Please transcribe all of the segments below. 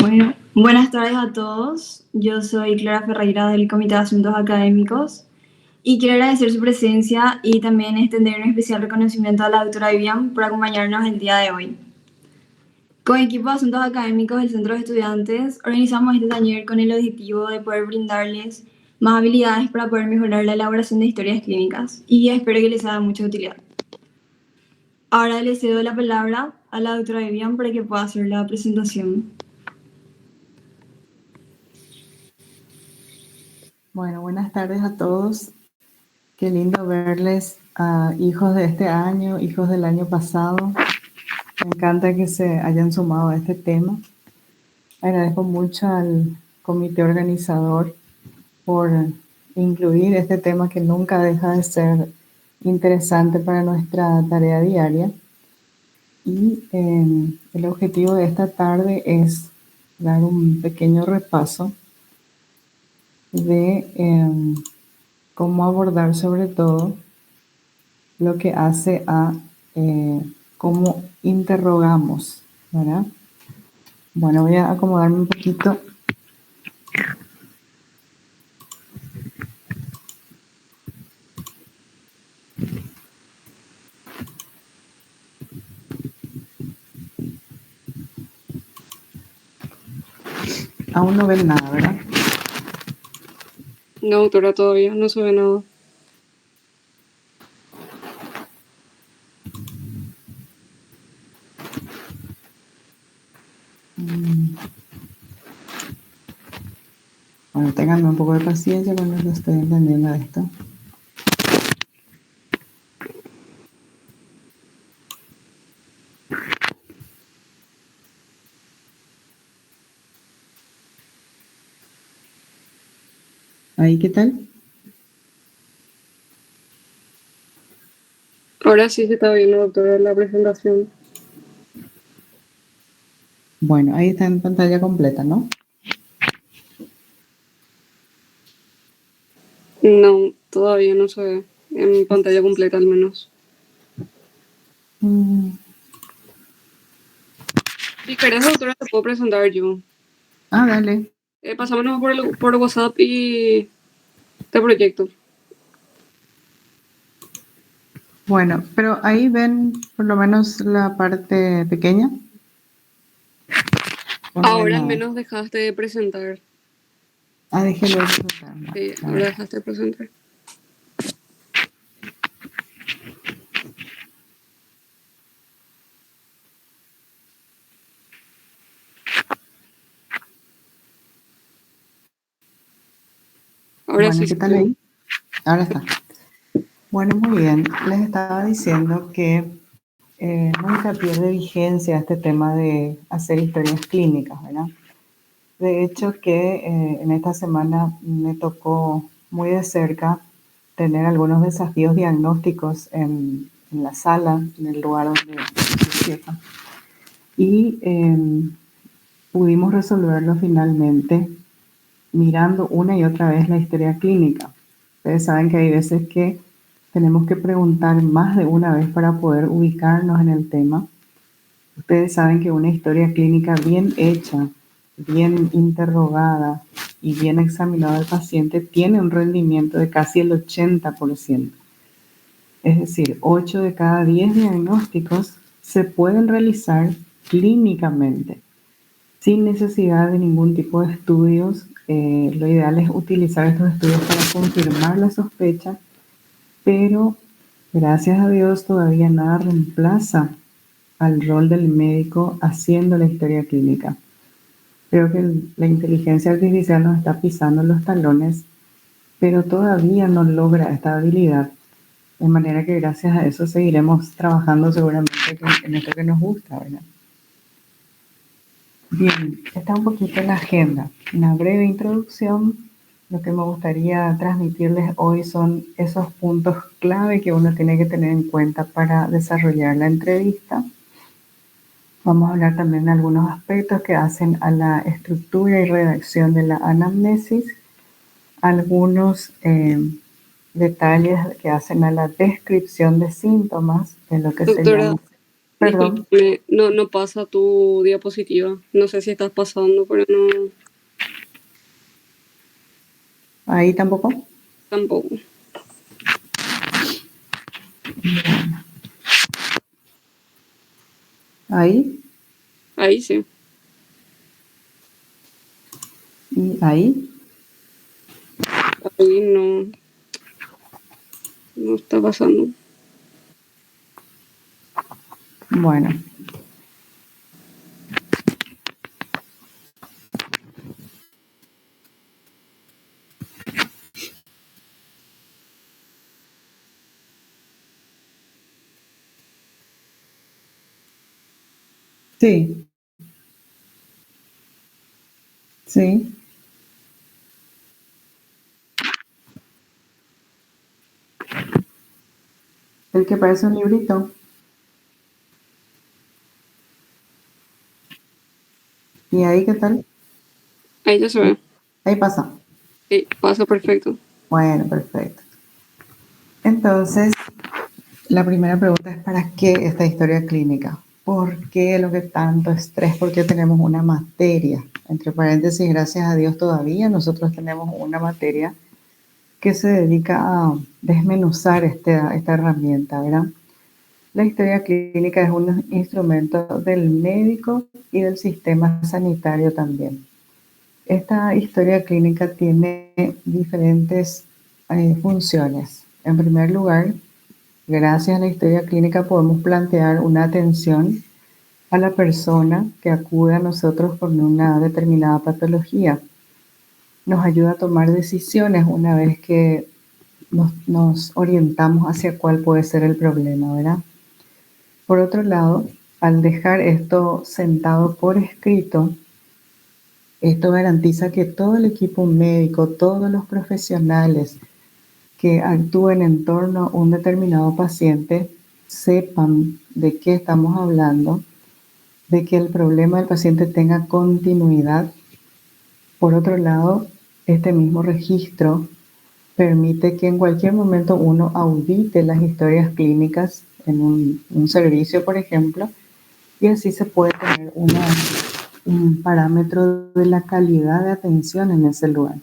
Bueno, buenas tardes a todos. Yo soy Clara Ferreira del Comité de Asuntos Académicos y quiero agradecer su presencia y también extender un especial reconocimiento a la doctora Vivian por acompañarnos el día de hoy. Con el equipo de Asuntos Académicos del Centro de Estudiantes organizamos este taller con el objetivo de poder brindarles más habilidades para poder mejorar la elaboración de historias clínicas y espero que les sea de mucha utilidad. Ahora le cedo la palabra a la doctora Vivian para que pueda hacer la presentación. Bueno, buenas tardes a todos. Qué lindo verles a hijos de este año, hijos del año pasado. Me encanta que se hayan sumado a este tema. Agradezco mucho al comité organizador por incluir este tema que nunca deja de ser interesante para nuestra tarea diaria. Y el objetivo de esta tarde es dar un pequeño repaso de cómo abordar sobre todo lo que hace a cómo interrogamos, ¿verdad? Bueno, voy a acomodarme un poquito. Aún no ven nada, ¿verdad? No, doctora, todavía no se ve nada. Bueno, tengan un poco de paciencia cuando yo estoy entendiendo esto. ¿Ahí qué tal? Ahora sí se está viendo, doctora, la presentación. Bueno, ahí está en pantalla completa, ¿no? No, todavía no se ve. En pantalla completa al menos. Si querés, doctora, te puedo presentar yo. Dale. Pasámonos por WhatsApp y te proyecto. Bueno, pero ahí ven por lo menos la parte pequeña. Ahora al menos dejaste de presentar. Déjelo presentar. Sí, ahora dejaste de presentar. Ahora Bueno, sí. ¿qué tal ahí? Ahora está. Bueno, muy bien. Les estaba diciendo que nunca pierde vigencia este tema de hacer historias clínicas, ¿verdad? De hecho que en esta semana me tocó muy de cerca tener algunos desafíos diagnósticos en la sala, en el lugar donde soy jefa. Y pudimos resolverlo finalmente mirando una y otra vez la historia clínica. Ustedes saben que hay veces que tenemos que preguntar más de una vez para poder ubicarnos en el tema. Ustedes saben que una historia clínica bien hecha, bien interrogada y bien examinada al paciente tiene un rendimiento de casi el 80%. Es decir, 8 de cada 10 diagnósticos se pueden realizar clínicamente sin necesidad de ningún tipo de estudios. Lo ideal es utilizar estos estudios para confirmar la sospecha, pero gracias a Dios todavía nada reemplaza al rol del médico haciendo la historia clínica. Creo que la inteligencia artificial nos está pisando los talones, pero todavía no logra esta habilidad. De manera que gracias a eso seguiremos trabajando seguramente en esto que nos gusta, ¿verdad? Bien, está un poquito en la agenda. Una breve introducción. Lo que me gustaría transmitirles hoy son esos puntos clave que uno tiene que tener en cuenta para desarrollar la entrevista. Vamos a hablar también de algunos aspectos que hacen a la estructura y redacción de la anamnesis, algunos detalles que hacen a la descripción de síntomas, de lo que se Doctora, llama. Perdón, Discúlpame, no pasa tu diapositiva. No sé si estás pasando, pero no, ahí tampoco. tampoco. Ahí Ahí sí. y ahí. Ahí no está pasando. Bueno, sí, sí. El que parece un librito. ¿Y ahí qué tal? Ahí ya se ve. Ahí pasa. Sí, pasa perfecto. Bueno, perfecto. Entonces, la primera pregunta es: ¿para qué esta historia clínica? ¿Por qué lo que tanto estrés? ¿Por qué tenemos una materia? Entre paréntesis, gracias a Dios todavía nosotros tenemos una materia que se dedica a desmenuzar esta herramienta, ¿verdad? La historia clínica es un instrumento del médico y del sistema sanitario también. Esta historia clínica tiene diferentes funciones. En primer lugar, gracias a la historia clínica podemos plantear una atención a la persona que acude a nosotros con una determinada patología. Nos ayuda a tomar decisiones una vez que nos orientamos hacia cuál puede ser el problema, ¿verdad? Por otro lado, al dejar esto sentado por escrito, esto garantiza que todo el equipo médico, todos los profesionales que actúen en torno a un determinado paciente sepan de qué estamos hablando, de que el problema del paciente tenga continuidad. Por otro lado, este mismo registro permite que en cualquier momento uno audite las historias clínicas en un servicio, por ejemplo, y así se puede tener un parámetro de la calidad de atención en ese lugar.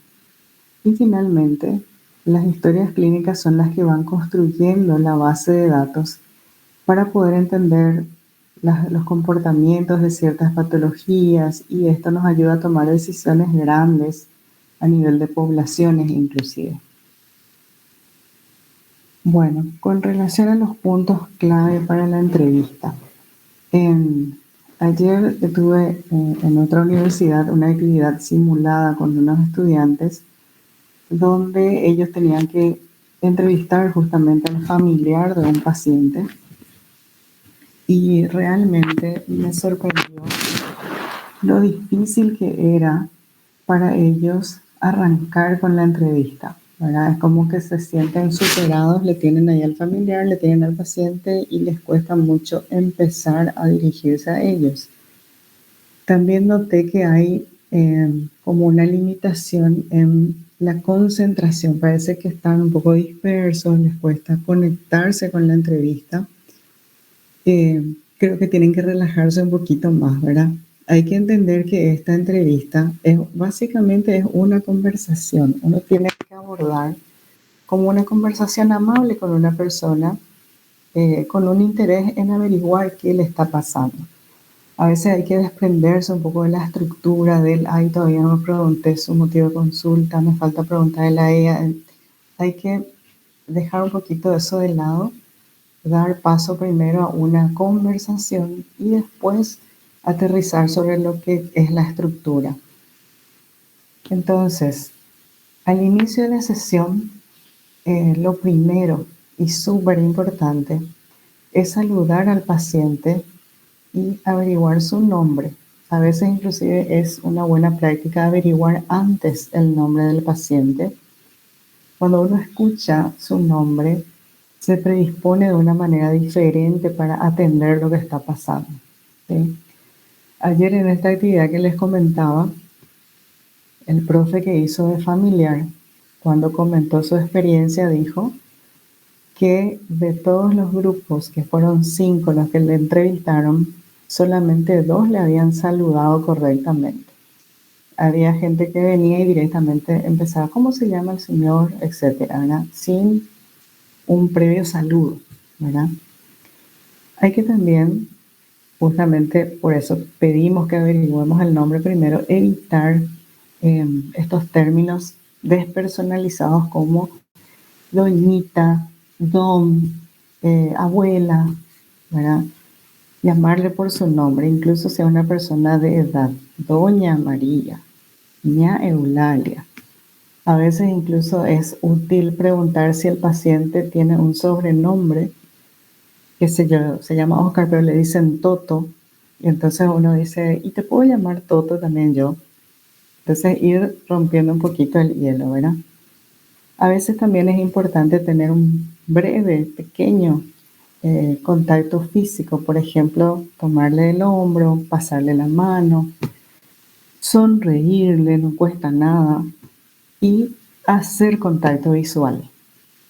Y finalmente, las historias clínicas son las que van construyendo la base de datos para poder entender los comportamientos de ciertas patologías, y esto nos ayuda a tomar decisiones grandes a nivel de poblaciones inclusive. Bueno, con relación a los puntos clave para la entrevista. Ayer tuve en otra universidad una actividad simulada con unos estudiantes donde ellos tenían que entrevistar justamente al familiar de un paciente, y realmente me sorprendió lo difícil que era para ellos arrancar con la entrevista, ¿verdad? Es como que se sienten superados, le tienen ahí al familiar, le tienen al paciente y les cuesta mucho empezar a dirigirse a ellos. También noté que hay como una limitación en la concentración. Parece que están un poco dispersos, les cuesta conectarse con la entrevista. Creo que tienen que relajarse un poquito más, ¿verdad? Hay que entender que esta entrevista básicamente es una conversación. Uno tiene que abordar como una conversación amable con una persona con un interés en averiguar qué le está pasando. A veces hay que desprenderse un poco de la estructura del: ay, todavía no me pregunté su motivo de consulta, me falta preguntarle a ella. Hay que dejar un poquito eso de lado, dar paso primero a una conversación y después aterrizar sobre lo que es la estructura. Entonces, al inicio de la sesión, lo primero y súper importante es saludar al paciente y averiguar su nombre. A veces inclusive es una buena práctica averiguar antes el nombre del paciente. Cuando uno escucha su nombre, se predispone de una manera diferente para atender lo que está pasando, ¿sí? Ayer en esta actividad que les comentaba, el profe que hizo de familiar, cuando comentó su experiencia, dijo que de todos los grupos, que fueron 5 los que le entrevistaron, solamente 2 le habían saludado correctamente. Había gente que venía y directamente empezaba, ¿cómo se llama el señor?, etcétera, ¿verdad? Sin un previo saludo, ¿verdad? Hay que también, justamente por eso pedimos que averigüemos el nombre primero, evitar estos términos despersonalizados como doñita, don, abuela, ¿verdad? Llamarle por su nombre, incluso sea una persona de edad, doña María, ña Eulalia. A veces incluso es útil preguntar si el paciente tiene un sobrenombre, que se llama Oscar, pero le dicen Toto, y entonces uno dice, ¿y te puedo llamar Toto también yo? Entonces ir rompiendo un poquito el hielo, ¿verdad? A veces también es importante tener un breve, pequeño contacto físico, por ejemplo, tomarle el hombro, pasarle la mano, sonreírle, no cuesta nada, y hacer contacto visual,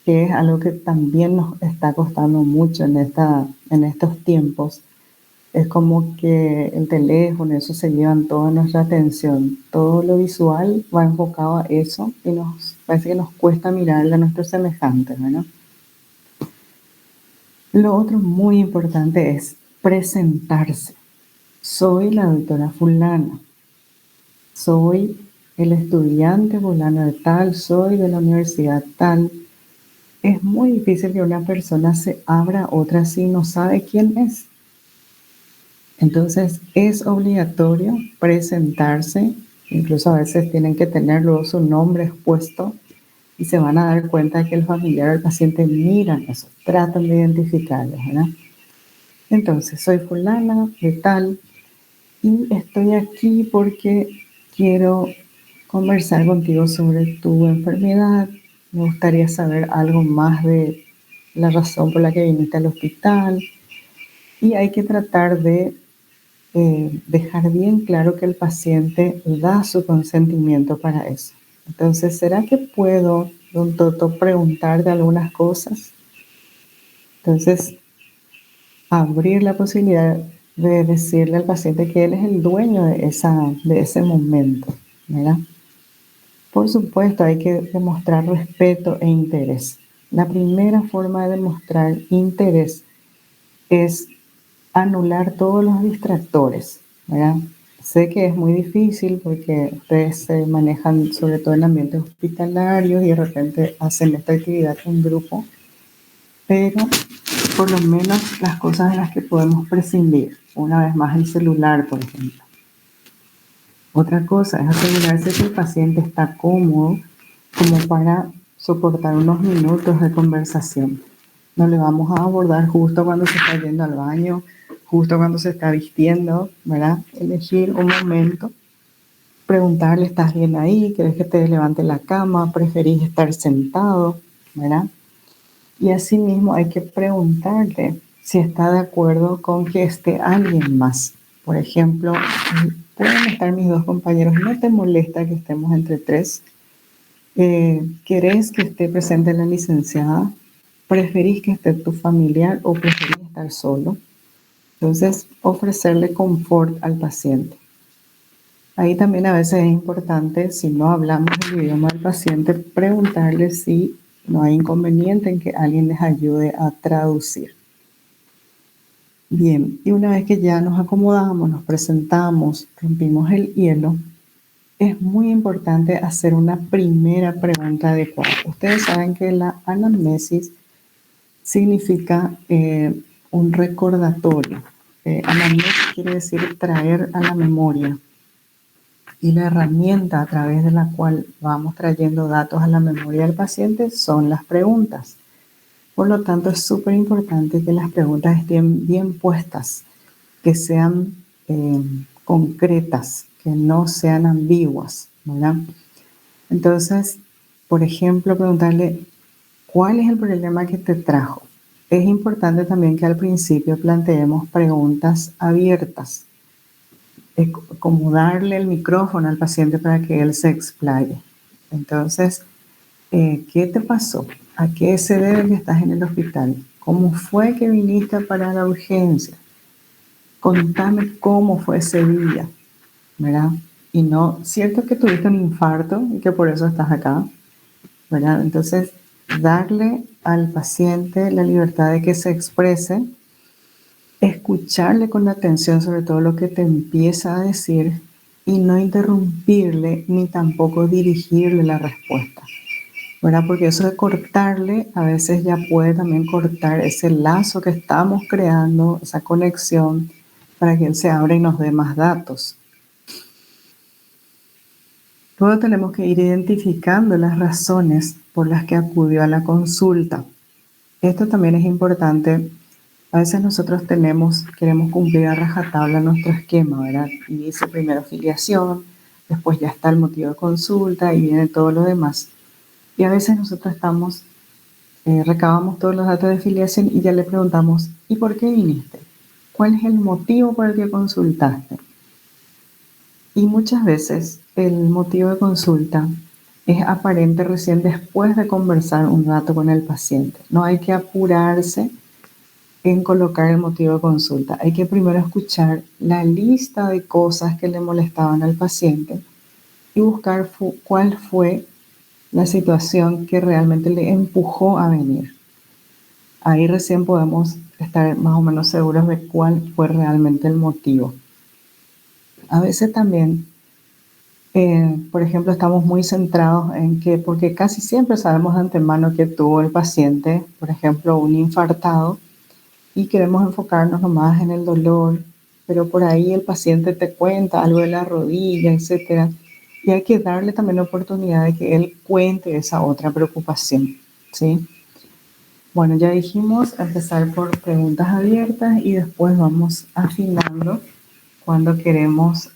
que es algo que también nos está costando mucho en estos tiempos. Es como que el teléfono, eso se llevan toda nuestra atención. Todo lo visual va enfocado a eso y nos parece que nos cuesta mirarle a nuestros semejantes, ¿verdad? Lo otro muy importante es presentarse. Soy la doctora fulana. Soy el estudiante fulano de tal. Soy de la universidad tal. Es muy difícil que una persona se abra a otra si no sabe quién es. Entonces es obligatorio presentarse, incluso a veces tienen que tener luego su nombre expuesto y se van a dar cuenta que el familiar o el paciente miran eso, tratan de identificarlos, ¿verdad? Entonces, soy fulana de tal y estoy aquí porque quiero conversar contigo sobre tu enfermedad. Me gustaría saber algo más de la razón por la que viniste al hospital y hay que tratar de dejar bien claro que el paciente da su consentimiento para eso. Entonces, ¿será que puedo, don Toto, preguntarte algunas cosas? Entonces, abrir la posibilidad de decirle al paciente que él es el dueño de ese momento, ¿verdad? Por supuesto, hay que demostrar respeto e interés. La primera forma de demostrar interés es anular todos los distractores, ¿verdad? Sé que es muy difícil porque ustedes se manejan sobre todo en ambientes hospitalarios y de repente hacen esta actividad en grupo, pero por lo menos las cosas de las que podemos prescindir, una vez más el celular, por ejemplo. Otra cosa es asegurarse que el paciente está cómodo como para soportar unos minutos de conversación. No le vamos a abordar justo cuando se está yendo al baño, justo cuando se está vistiendo, ¿verdad? Elegir un momento, preguntarle, ¿estás bien ahí? ¿Quieres que te levante la cama? ¿Preferís estar sentado? ¿Verdad? Y asimismo hay que preguntarle si está de acuerdo con que esté alguien más. Por ejemplo, pueden estar mis 2 compañeros, ¿no te molesta que estemos entre 3? ¿Querés que esté presente la licenciada? ¿Preferís que esté tu familiar o preferís estar solo? Entonces, ofrecerle confort al paciente. Ahí también a veces es importante, si no hablamos el idioma del paciente, preguntarle si no hay inconveniente en que alguien les ayude a traducir. Bien, y una vez que ya nos acomodamos, nos presentamos, rompimos el hielo, es muy importante hacer una primera pregunta adecuada. Ustedes saben que la anamnesis significa un recordatorio. Anamnesis quiere decir traer a la memoria. Y la herramienta a través de la cual vamos trayendo datos a la memoria del paciente son las preguntas. Por lo tanto, es súper importante que las preguntas estén bien puestas, que sean concretas, que no sean ambiguas, ¿verdad? Entonces, por ejemplo, preguntarle, ¿cuál es el problema que te trajo? Es importante también que al principio planteemos preguntas abiertas, como darle el micrófono al paciente para que él se explaye. Entonces, ¿qué te pasó? ¿A qué se debe que estás en el hospital? ¿Cómo fue que viniste para la urgencia? Contame cómo fue ese día, ¿verdad? Y no, cierto que tuviste un infarto y que por eso estás acá, ¿verdad? Entonces, darle al paciente la libertad de que se exprese, escucharle con atención sobre todo lo que te empieza a decir y no interrumpirle ni tampoco dirigirle la respuesta, ¿verdad? Porque eso de cortarle a veces ya puede también cortar ese lazo que estamos creando, esa conexión para que él se abra y nos dé más datos. Luego tenemos que ir identificando las razones por las que acudió a la consulta. Esto también es importante. A veces nosotros queremos cumplir a rajatabla nuestro esquema, ¿verdad? Y dice primero filiación, después ya está el motivo de consulta y viene todo lo demás. Y a veces nosotros recabamos todos los datos de filiación y ya le preguntamos, ¿y por qué viniste? ¿Cuál es el motivo por el que consultaste? Y muchas veces el motivo de consulta es aparente recién después de conversar un rato con el paciente. No hay que apurarse en colocar el motivo de consulta. Hay que primero escuchar la lista de cosas que le molestaban al paciente y buscar cuál fue la situación que realmente le empujó a venir. Ahí recién podemos estar más o menos seguros de cuál fue realmente el motivo. A veces también, por ejemplo, estamos muy centrados en que, porque casi siempre sabemos de antemano que tuvo el paciente, por ejemplo, un infartado, y queremos enfocarnos nomás en el dolor, pero por ahí el paciente te cuenta algo de la rodilla, etcétera, y hay que darle también la oportunidad de que él cuente esa otra preocupación, ¿sí? Bueno, ya dijimos empezar por preguntas abiertas y después vamos afinando cuando queremos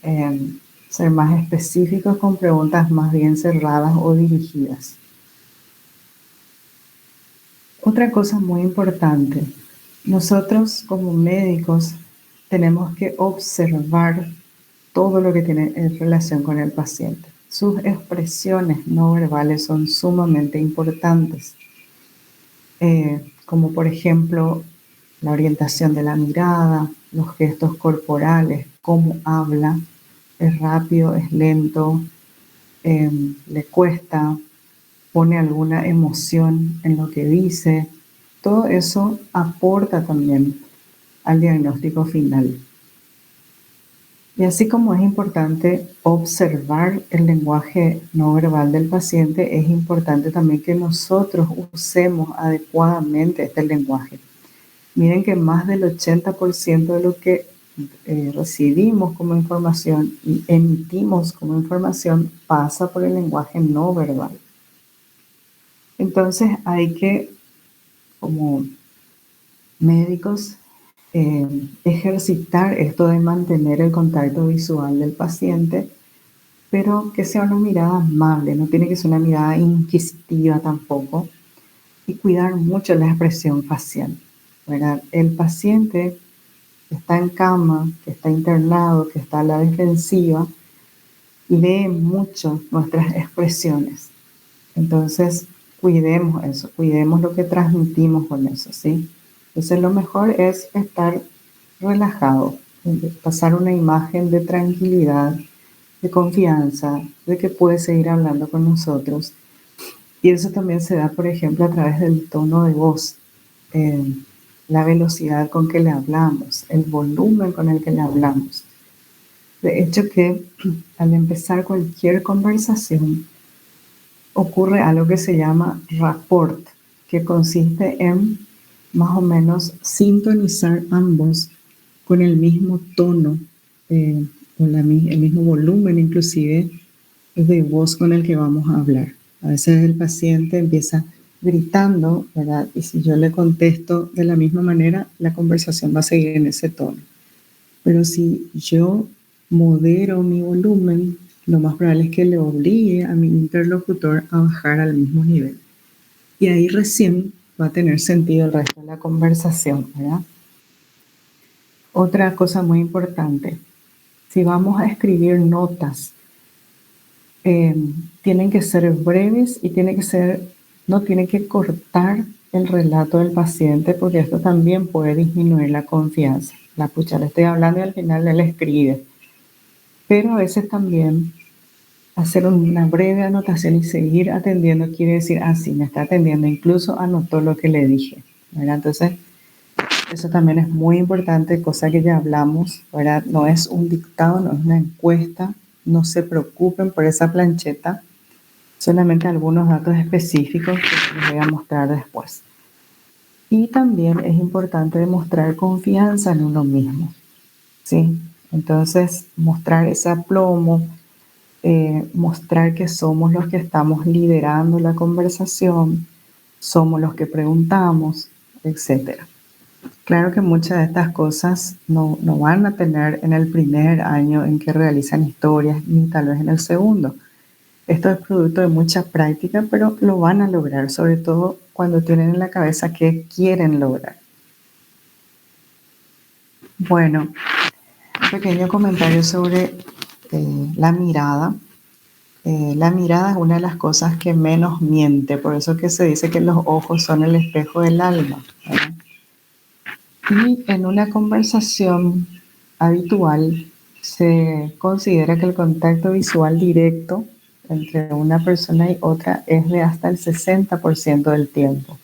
ser más específicos con preguntas más bien cerradas o dirigidas. Otra cosa muy importante, nosotros como médicos tenemos que observar todo lo que tiene en relación con el paciente. Sus expresiones no verbales son sumamente importantes, como por ejemplo la orientación de la mirada, los gestos corporales, cómo habla, es rápido, es lento, le cuesta, pone alguna emoción en lo que dice. Todo eso aporta también al diagnóstico final. Y así como es importante observar el lenguaje no verbal del paciente, es importante también que nosotros usemos adecuadamente este lenguaje. Miren que más del 80% de lo que recibimos como información y emitimos como información pasa por el lenguaje no verbal. Entonces hay que, como médicos, ejercitar esto de mantener el contacto visual del paciente, pero que sea una mirada amable, no tiene que ser una mirada inquisitiva tampoco, y cuidar mucho la expresión facial, ¿verdad? El paciente que está en cama, que está internado, que está a la defensiva, lee mucho nuestras expresiones. Entonces, cuidemos eso, cuidemos lo que transmitimos con eso, ¿sí? Entonces, lo mejor es estar relajado, pasar una imagen de tranquilidad, de confianza, de que puede seguir hablando con nosotros. Y eso también se da, por ejemplo, a través del tono de voz, la velocidad con que le hablamos, el volumen con el que le hablamos. De hecho que al empezar cualquier conversación ocurre algo que se llama rapport, que consiste en más o menos sintonizar ambos con el mismo tono, con el mismo volumen inclusive de voz con el que vamos a hablar. A veces el paciente empieza gritando, ¿verdad? Y si yo le contesto de la misma manera, la conversación va a seguir en ese tono. Pero si yo modero mi volumen, lo más probable es que le obligue a mi interlocutor a bajar al mismo nivel. Y ahí recién va a tener sentido el resto de la conversación, ¿verdad? Otra cosa muy importante, si vamos a escribir notas, tienen que ser breves y tienen que ser no tiene que cortar el relato del paciente porque esto también puede disminuir la confianza. La pucha, le estoy hablando y al final él escribe. Pero a veces también hacer una breve anotación y seguir atendiendo quiere decir, ah, sí, me está atendiendo, incluso anotó lo que le dije, ¿verdad? Entonces, eso también es muy importante, cosa que ya hablamos, ¿verdad? No es un dictado, no es una encuesta, no se preocupen por esa plancheta, solamente algunos datos específicos que les voy a mostrar después. Y también es importante demostrar confianza en uno mismo, ¿sí? Entonces, mostrar ese aplomo, mostrar que somos los que estamos liderando la conversación, somos los que preguntamos, etc. Claro que muchas de estas cosas no van a tener en el primer año en que realizan historias, ni tal vez en el segundo. Esto es producto de mucha práctica, pero lo van a lograr, sobre todo cuando tienen en la cabeza qué quieren lograr. Bueno, un pequeño comentario sobre la mirada. La mirada es una de las cosas que menos miente, por eso que se dice que los ojos son el espejo del alma, ¿verdad? Y en una conversación habitual se considera que el contacto visual directo entre una persona y otra es de hasta el 60% del tiempo.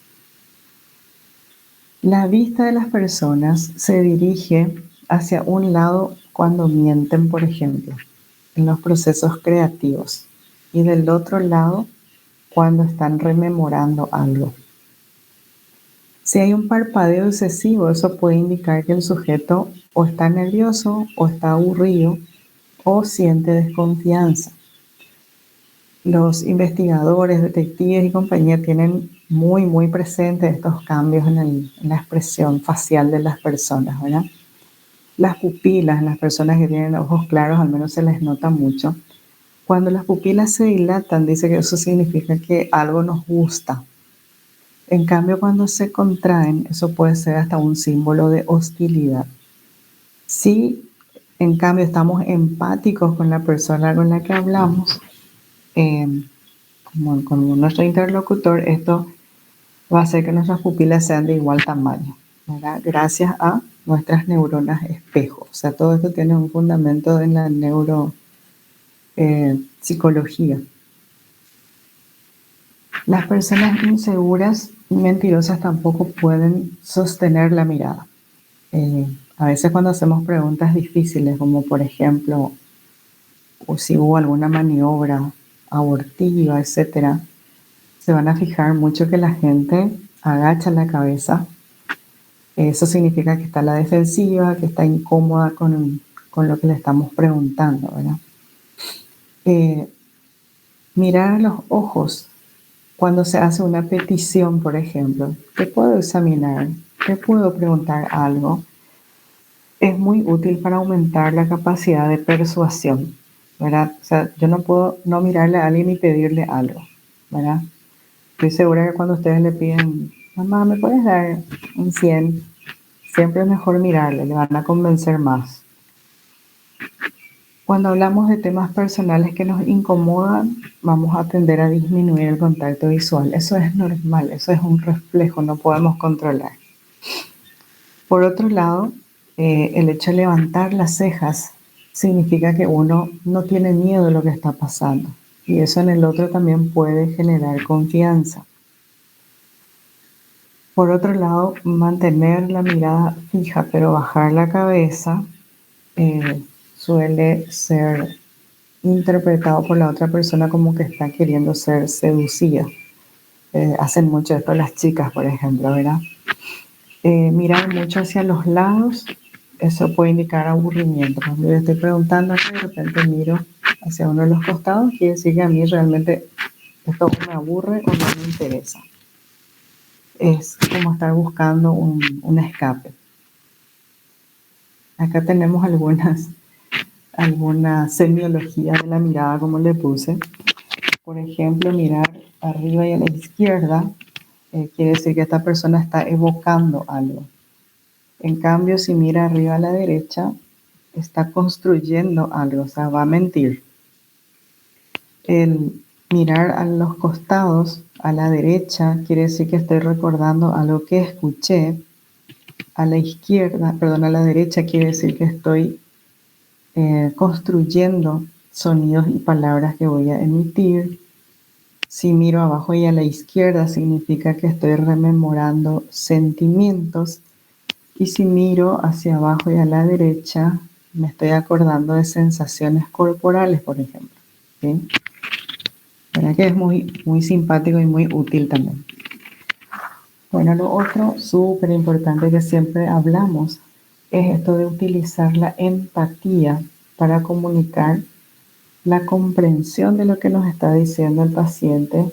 La vista de las personas se dirige hacia un lado cuando mienten, por ejemplo, en los procesos creativos, y del otro lado cuando están rememorando algo. Si hay un parpadeo excesivo, eso puede indicar que el sujeto o está nervioso o está aburrido o siente desconfianza. Los investigadores, detectives y compañía tienen muy presentes estos cambios en la expresión facial de las personas, ¿verdad? Las pupilas en las personas que tienen ojos claros al menos se les nota mucho. Cuando las pupilas se dilatan, dice que eso significa que algo nos gusta. En cambio, cuando se contraen, eso puede ser hasta un símbolo de hostilidad. Si, en cambio, estamos empáticos con la persona con la que hablamos, como con nuestro interlocutor, esto va a hacer que nuestras pupilas sean de igual tamaño, ¿verdad? Gracias a nuestras neuronas espejo. O sea, todo esto tiene un fundamento en la neuropsicología. Las personas inseguras y mentirosas tampoco pueden sostener la mirada. A veces cuando hacemos preguntas difíciles, como por ejemplo, o si hubo alguna maniobra abortiva, etc., se van a fijar mucho que la gente agacha la cabeza. Eso significa que está a la defensiva, que está incómoda con lo que le estamos preguntando, ¿verdad? Mirar a los ojos cuando se hace una petición, por ejemplo, ¿te puedo examinar? ¿Te puedo preguntar algo? Es muy útil para aumentar la capacidad de persuasión, ¿verdad? O sea, yo no puedo no mirarle a alguien y pedirle algo, ¿verdad? Estoy segura que cuando ustedes le piden, mamá, ¿me puedes dar un 100? Siempre es mejor mirarle, le van a convencer más. Cuando hablamos de temas personales que nos incomodan, vamos a tender a disminuir el contacto visual. Eso es normal, eso es un reflejo, no podemos controlar. Por otro lado, el hecho de levantar las cejas significa que uno no tiene miedo de lo que está pasando. Y eso en el otro también puede generar confianza. Por otro lado, mantener la mirada fija pero bajar la cabeza suele ser interpretado por la otra persona como que está queriendo ser seducida. Hacen mucho esto las chicas, por ejemplo, ¿verdad? Mirar mucho hacia los lados, eso puede indicar aburrimiento. Cuando yo estoy preguntando, de repente miro hacia uno de los costados, quiere decir que a mí realmente esto me aburre o no me interesa. Es como estar buscando un escape. Acá tenemos alguna semiología de la mirada, como le puse. Por ejemplo, mirar arriba y a la izquierda quiere decir que esta persona está evocando algo. En cambio, si mira arriba a la derecha, está construyendo algo, o sea, va a mentir. Mirar a los costados, a la derecha, quiere decir que estoy recordando algo que escuché. A la izquierda, perdón, a la derecha quiere decir que estoy construyendo sonidos y palabras que voy a emitir. Si miro abajo y a la izquierda significa que estoy rememorando sentimientos. Y si miro hacia abajo y a la derecha, me estoy acordando de sensaciones corporales, por ejemplo. ¿Sí? ¿Verdad que es muy simpático y muy útil también? Bueno, lo otro súper importante que siempre hablamos es esto de utilizar la empatía para comunicar la comprensión de lo que nos está diciendo el paciente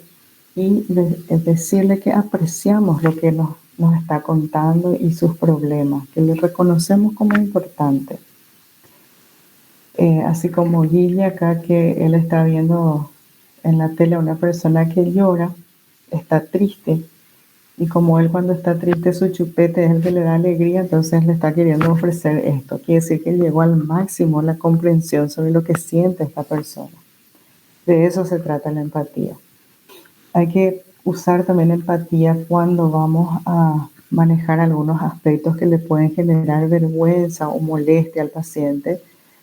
y decirle que apreciamos lo que nos está contando y sus problemas, que le reconocemos como importante. Así como Guille acá, que él está viendo en la tele a una persona que llora, está triste, y como él cuando está triste su chupete es el que le da alegría, entonces le está queriendo ofrecer esto. Quiere decir que llegó al máximo la comprensión sobre lo que siente esta persona. De eso se trata la empatía. Hay que usar también empatía cuando vamos a manejar algunos aspectos que le pueden generar vergüenza o molestia al paciente,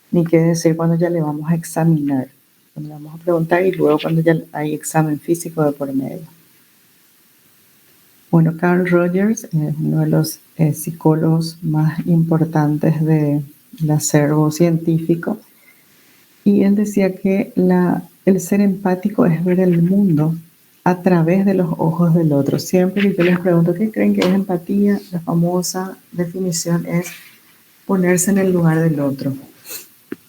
ni qué decir cuando ya le vamos a examinar, cuando le vamos a preguntar y luego cuando ya hay examen físico de por medio. Bueno, Carl Rogers es uno de los psicólogos más importantes del acervo científico, y él decía que el ser empático es ver el mundo a través de los ojos del otro. Siempre que yo les pregunto qué creen que es empatía, la famosa definición es ponerse en el lugar del otro.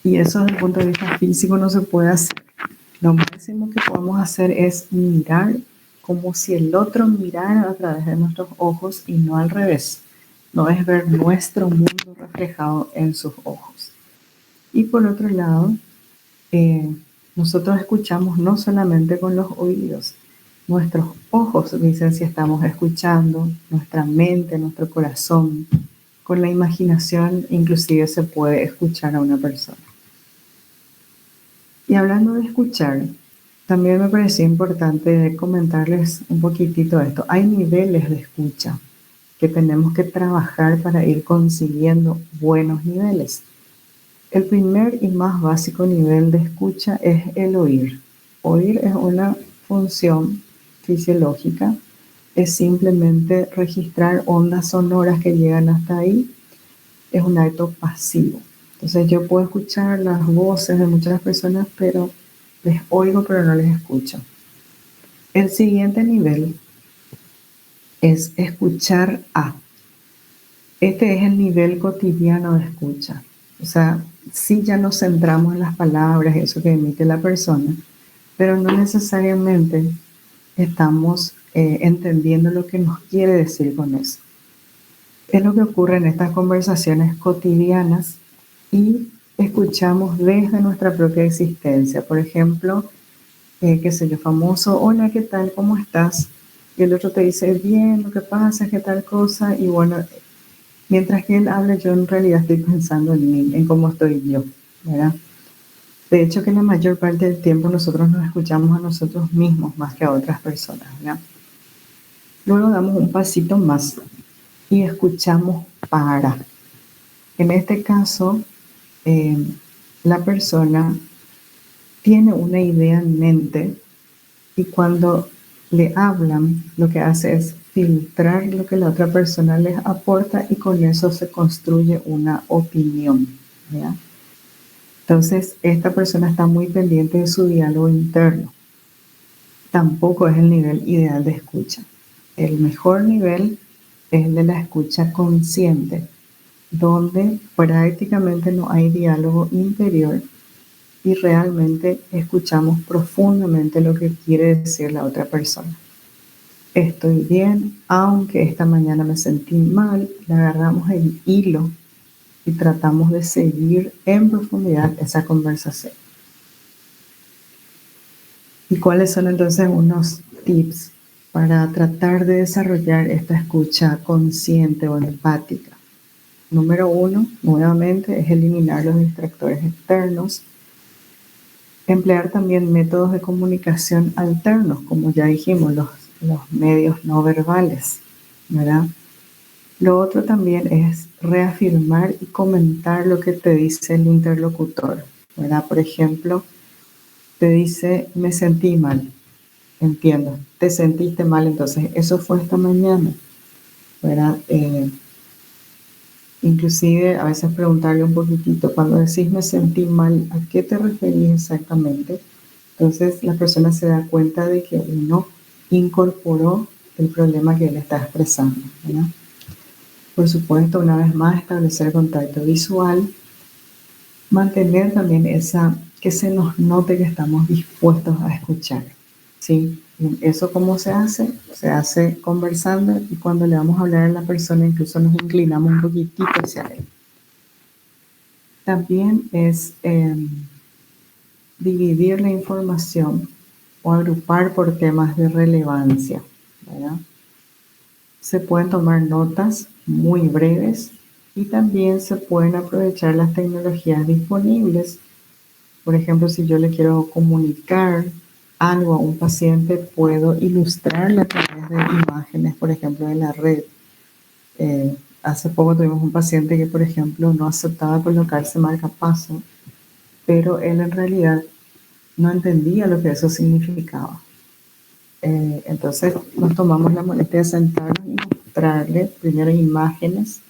Y eso desde el punto de vista físico no se puede hacer. Lo máximo que podemos hacer es mirar como si el otro mirara a través de nuestros ojos y no al revés. No es ver nuestro mundo reflejado en sus ojos. Y por otro lado, nosotros escuchamos no solamente con los oídos, nuestros ojos dicen si estamos escuchando, nuestra mente, nuestro corazón, con la imaginación inclusive se puede escuchar a una persona. Y hablando de escuchar, también me pareció importante comentarles un poquitito esto. Hay niveles de escucha que tenemos que trabajar para ir consiguiendo buenos niveles. El primer y más básico nivel de escucha es el oír. Oír es una función fisiológica, es simplemente registrar ondas sonoras que llegan hasta ahí, es un acto pasivo. Entonces yo puedo escuchar las voces de muchas personas, pero les oigo, pero no les escucho. El siguiente nivel es escuchar a. Este es el nivel cotidiano de escucha. O sea, sí ya nos centramos en las palabras, eso que emite la persona, pero no necesariamente estamos entendiendo lo que nos quiere decir con eso. Es lo que ocurre en estas conversaciones cotidianas y escuchamos desde nuestra propia existencia. Por ejemplo, qué sé yo, famoso, hola, ¿qué tal? ¿Cómo estás? Y el otro te dice, bien, lo que pasa es que tal cosa, y bueno, mientras que él habla, yo en realidad estoy pensando en mí, en cómo estoy yo, ¿verdad? De hecho, que la mayor parte del tiempo nosotros nos escuchamos a nosotros mismos más que a otras personas, ¿verdad? Luego damos un pasito más y escuchamos para. En este caso, la persona tiene una idea en mente y cuando le hablan, lo que hace es filtrar lo que la otra persona les aporta y con eso se construye una opinión, ¿ya? Entonces, esta persona está muy pendiente de su diálogo interno. Tampoco es el nivel ideal de escucha. El mejor nivel es el de la escucha consciente, donde prácticamente no hay diálogo interior y realmente escuchamos profundamente lo que quiere decir la otra persona. Estoy bien, aunque esta mañana me sentí mal, le agarramos el hilo y tratamos de seguir en profundidad esa conversación. ¿Y cuáles son entonces unos tips para tratar de desarrollar esta escucha consciente o empática? Número 1, nuevamente, es eliminar los distractores externos. Emplear también métodos de comunicación alternos, como ya dijimos, los medios no verbales, ¿verdad? Lo otro también es reafirmar y comentar lo que te dice el interlocutor, ¿verdad? Por ejemplo, te dice, me sentí mal, entiendo, te sentiste mal, entonces eso fue esta mañana, ¿verdad? Inclusive a veces preguntarle un poquitito, cuando decís me sentí mal, ¿a qué te referís exactamente? Entonces la persona se da cuenta de que uno incorporó el problema que él está expresando, ¿verdad? Por supuesto, una vez más, establecer contacto visual, mantener también que se nos note que estamos dispuestos a escuchar, ¿sí? Y eso cómo se hace? Se hace conversando y cuando le vamos a hablar a la persona incluso nos inclinamos un poquitito hacia él. También es dividir la información o agrupar por temas de relevancia, ¿verdad? Se pueden tomar notas muy breves y también se pueden aprovechar las tecnologías disponibles. Por ejemplo, si yo le quiero comunicar algo a un paciente, puedo ilustrarle a través de imágenes, por ejemplo, de la red. Hace poco tuvimos un paciente que, por ejemplo, no aceptaba colocarse marcapaso, pero él en realidad no entendía lo que eso significaba. Entonces nos tomamos la molestia de sentarnos y mostrarle primero imágenes,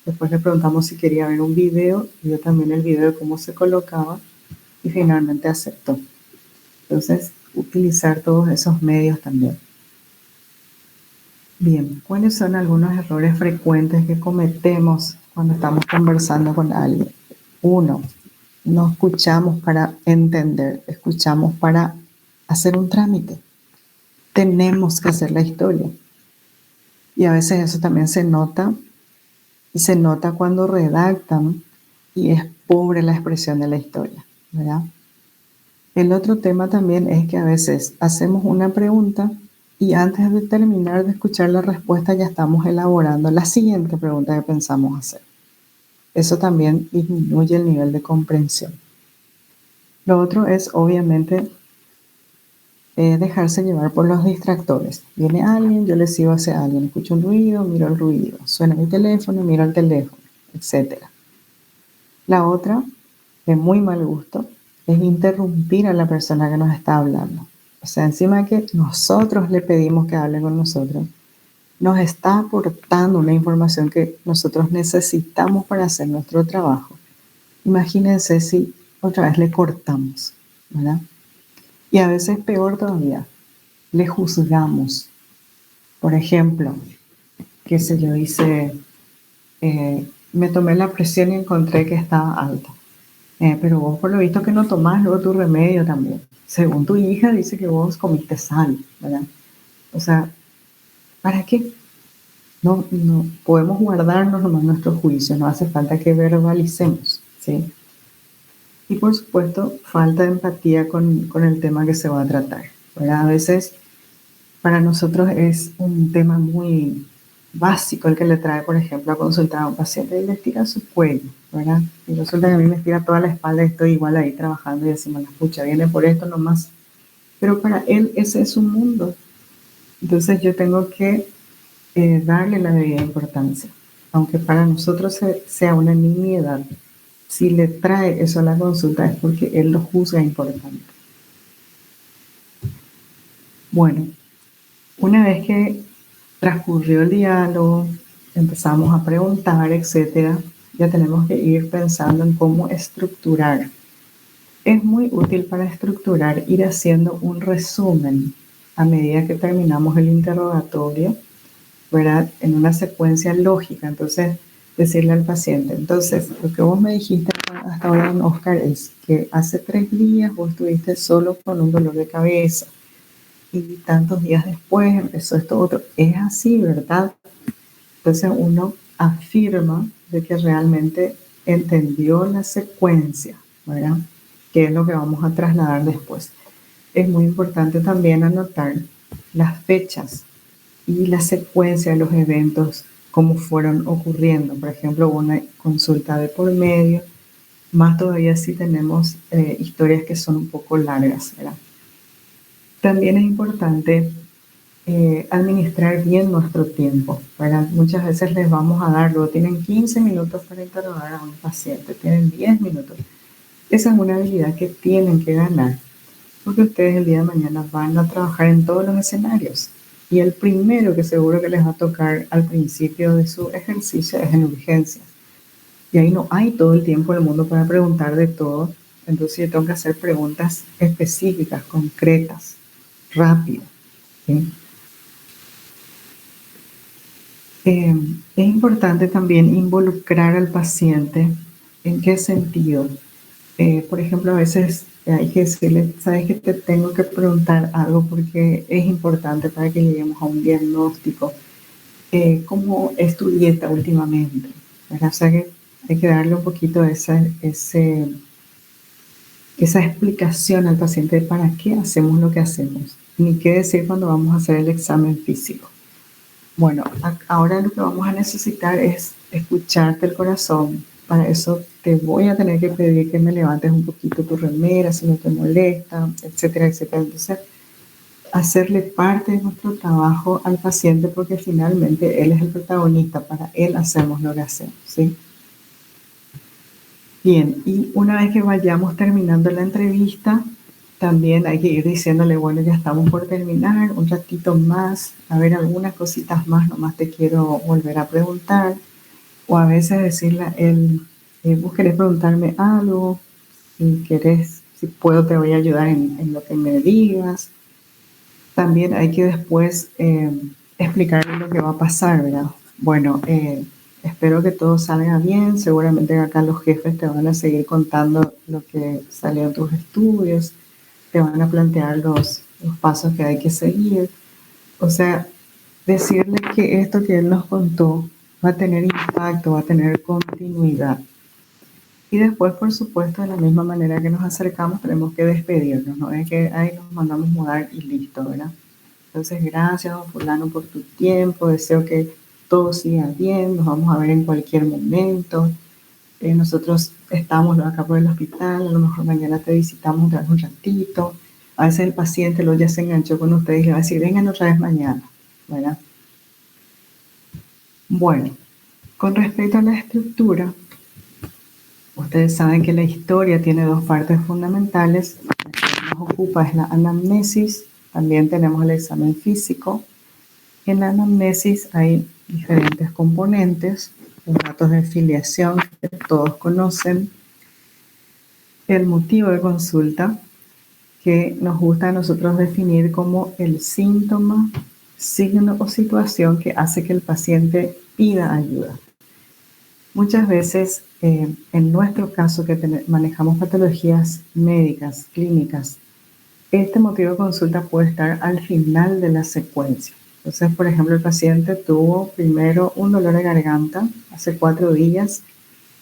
después le preguntamos si quería ver un video, vio también el video de cómo se colocaba y finalmente aceptó. Entonces, utilizar todos esos medios también. Bien, ¿cuáles son algunos errores frecuentes que cometemos cuando estamos conversando con alguien? 1, no escuchamos para entender, escuchamos para hacer un trámite. Tenemos que hacer la historia. Y a veces eso también se nota, y se nota cuando redactan y es pobre la expresión de la historia, ¿verdad? El otro tema también es que a veces hacemos una pregunta y antes de terminar de escuchar la respuesta ya estamos elaborando la siguiente pregunta que pensamos hacer. Eso también disminuye el nivel de comprensión. Lo otro es obviamente dejarse llevar por los distractores. Viene alguien, yo le sigo a ese alguien, escucho un ruido, miro el ruido, suena mi teléfono, miro el teléfono, etc. La otra, de muy mal gusto, es interrumpir a la persona que nos está hablando. O sea, encima de que nosotros le pedimos que hable con nosotros, nos está aportando una información que nosotros necesitamos para hacer nuestro trabajo. Imagínense si otra vez le cortamos, ¿verdad? Y a veces peor todavía, le juzgamos. Por ejemplo, qué sé yo, dice, me tomé la presión y encontré que estaba alta. Pero vos por lo visto que no tomás luego tu remedio también. Según tu hija dice que vos comiste sal, ¿verdad? O sea, ¿para qué? No podemos guardarnos nomás nuestros juicios, no hace falta que verbalicemos, ¿sí? Y por supuesto, falta de empatía con el tema que se va a tratar, ¿verdad? A veces para nosotros es un tema muy básico el que le trae, por ejemplo, a consultar a un paciente y le estira su cuello, ¿verdad? Y resulta que a mí me estira toda la espalda y estoy igual ahí trabajando y decimos, escucha, viene por esto nomás. Pero para él ese es su mundo. Entonces yo tengo que darle la debida importancia. Aunque para nosotros sea una nimiedad, si le trae eso a la consulta es porque él lo juzga importante. Bueno, una vez que transcurrió el diálogo, empezamos a preguntar, etcétera, ya tenemos que ir pensando en cómo estructurar. Es muy útil para estructurar ir haciendo un resumen a medida que terminamos el interrogatorio, ¿verdad? En una secuencia lógica. Entonces, decirle al paciente, entonces, lo que vos me dijiste hasta ahora, Oscar, es que hace 3 días vos estuviste solo con un dolor de cabeza y tantos días después empezó esto otro. Es así, ¿verdad? Entonces uno afirma de que realmente entendió la secuencia, ¿verdad? Que es lo que vamos a trasladar después. Es muy importante también anotar las fechas y la secuencia de los eventos, cómo fueron ocurriendo. Por ejemplo, una consulta de por medio más todavía si tenemos historias que son un poco largas, ¿verdad? También es importante administrar bien nuestro tiempo, ¿verdad? Muchas veces les vamos a dar, luego tienen 15 minutos para interrogar a un paciente, tienen 10 minutos. Esa es una habilidad que tienen que ganar, porque ustedes el día de mañana van a trabajar en todos los escenarios. Y el primero que seguro que les va a tocar al principio de su ejercicio es en urgencias. Y ahí no hay todo el tiempo del mundo para preguntar de todo. Entonces yo tengo que hacer preguntas específicas, concretas, rápidas, ¿sí? Es importante también involucrar al paciente. ¿En qué sentido? Por ejemplo, a veces hay que decirle, sabes que te tengo que preguntar algo porque es importante para que lleguemos a un diagnóstico. ¿Cómo es tu dieta últimamente? ¿Verdad? O sea que hay que darle un poquito esa explicación al paciente de para qué hacemos lo que hacemos, ni qué decir cuando vamos a hacer el examen físico. Bueno, ahora lo que vamos a necesitar es escucharte el corazón. Para eso te voy a tener que pedir que me levantes un poquito tu remera si no te molesta, etcétera, etcétera. Entonces, hacerle parte de nuestro trabajo al paciente porque finalmente él es el protagonista, para él hacemos lo que hacemos, ¿sí? Bien, y una vez que vayamos terminando la entrevista, también hay que ir diciéndole, bueno, ya estamos por terminar, un ratito más, a ver algunas cositas más, nomás te quiero volver a preguntar. O a veces decirle a él, vos querés preguntarme algo, si querés, si puedo te voy a ayudar en lo que me digas. También hay que después explicarle lo que va a pasar, ¿verdad? Bueno, espero que todo salga bien. Seguramente acá los jefes te van a seguir contando lo que salió en tus estudios, te van a plantear los pasos que hay que seguir. O sea, decirle que esto que él nos contó va a tener impacto, va a tener continuidad. Y después, por supuesto, de la misma manera que nos acercamos, tenemos que despedirnos, no es que ahí nos mandamos mudar y listo, ¿verdad? Entonces, gracias, don fulano, por tu tiempo, deseo que todo siga bien, nos vamos a ver en cualquier momento. Nosotros estamos acá por el hospital, a lo mejor mañana te visitamos otra vez un ratito. A veces el paciente luego ya se enganchó con ustedes y le va a decir, vengan otra vez mañana, ¿verdad? Bueno, con respecto a la estructura, ustedes saben que la historia tiene dos partes fundamentales. La que nos ocupa es la anamnesis, también tenemos el examen físico. En la anamnesis hay diferentes componentes, los datos de filiación que todos conocen, el motivo de consulta, que nos gusta a nosotros definir como el síntoma, signo o situación que hace que el paciente pida ayuda. Muchas veces, en nuestro caso que manejamos patologías médicas, clínicas, este motivo de consulta puede estar al final de la secuencia. Entonces, por ejemplo, el paciente tuvo primero un dolor de garganta hace 4 días,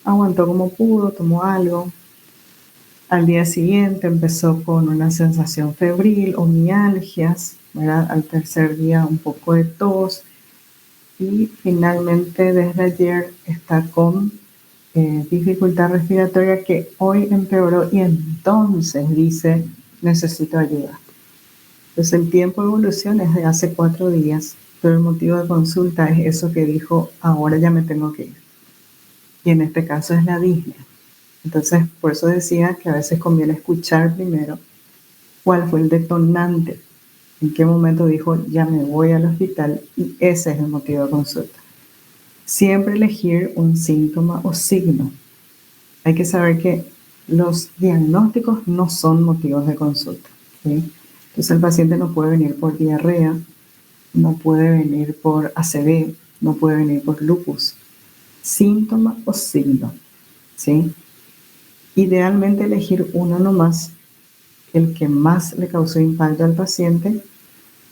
aguantó como pudo, tomó algo. Al día siguiente empezó con una sensación febril o mialgias, ¿verdad? Al tercer día un poco de tos y finalmente desde ayer está con dificultad respiratoria que hoy empeoró y entonces dice necesito ayuda. Entonces el tiempo de evolución es de hace 4 días, pero el motivo de consulta es eso que dijo, ahora ya me tengo que ir. Y en este caso es la disnea. Entonces, por eso decía que a veces conviene escuchar primero cuál fue el detonante, en qué momento dijo, ya me voy al hospital, y ese es el motivo de consulta. Siempre elegir un síntoma o signo. Hay que saber que los diagnósticos no son motivos de consulta, ¿sí? Entonces el paciente no puede venir por diarrea, no puede venir por ACV, no puede venir por lupus. Síntoma o signo, ¿sí? Idealmente elegir uno nomás, el que más le causó impacto al paciente,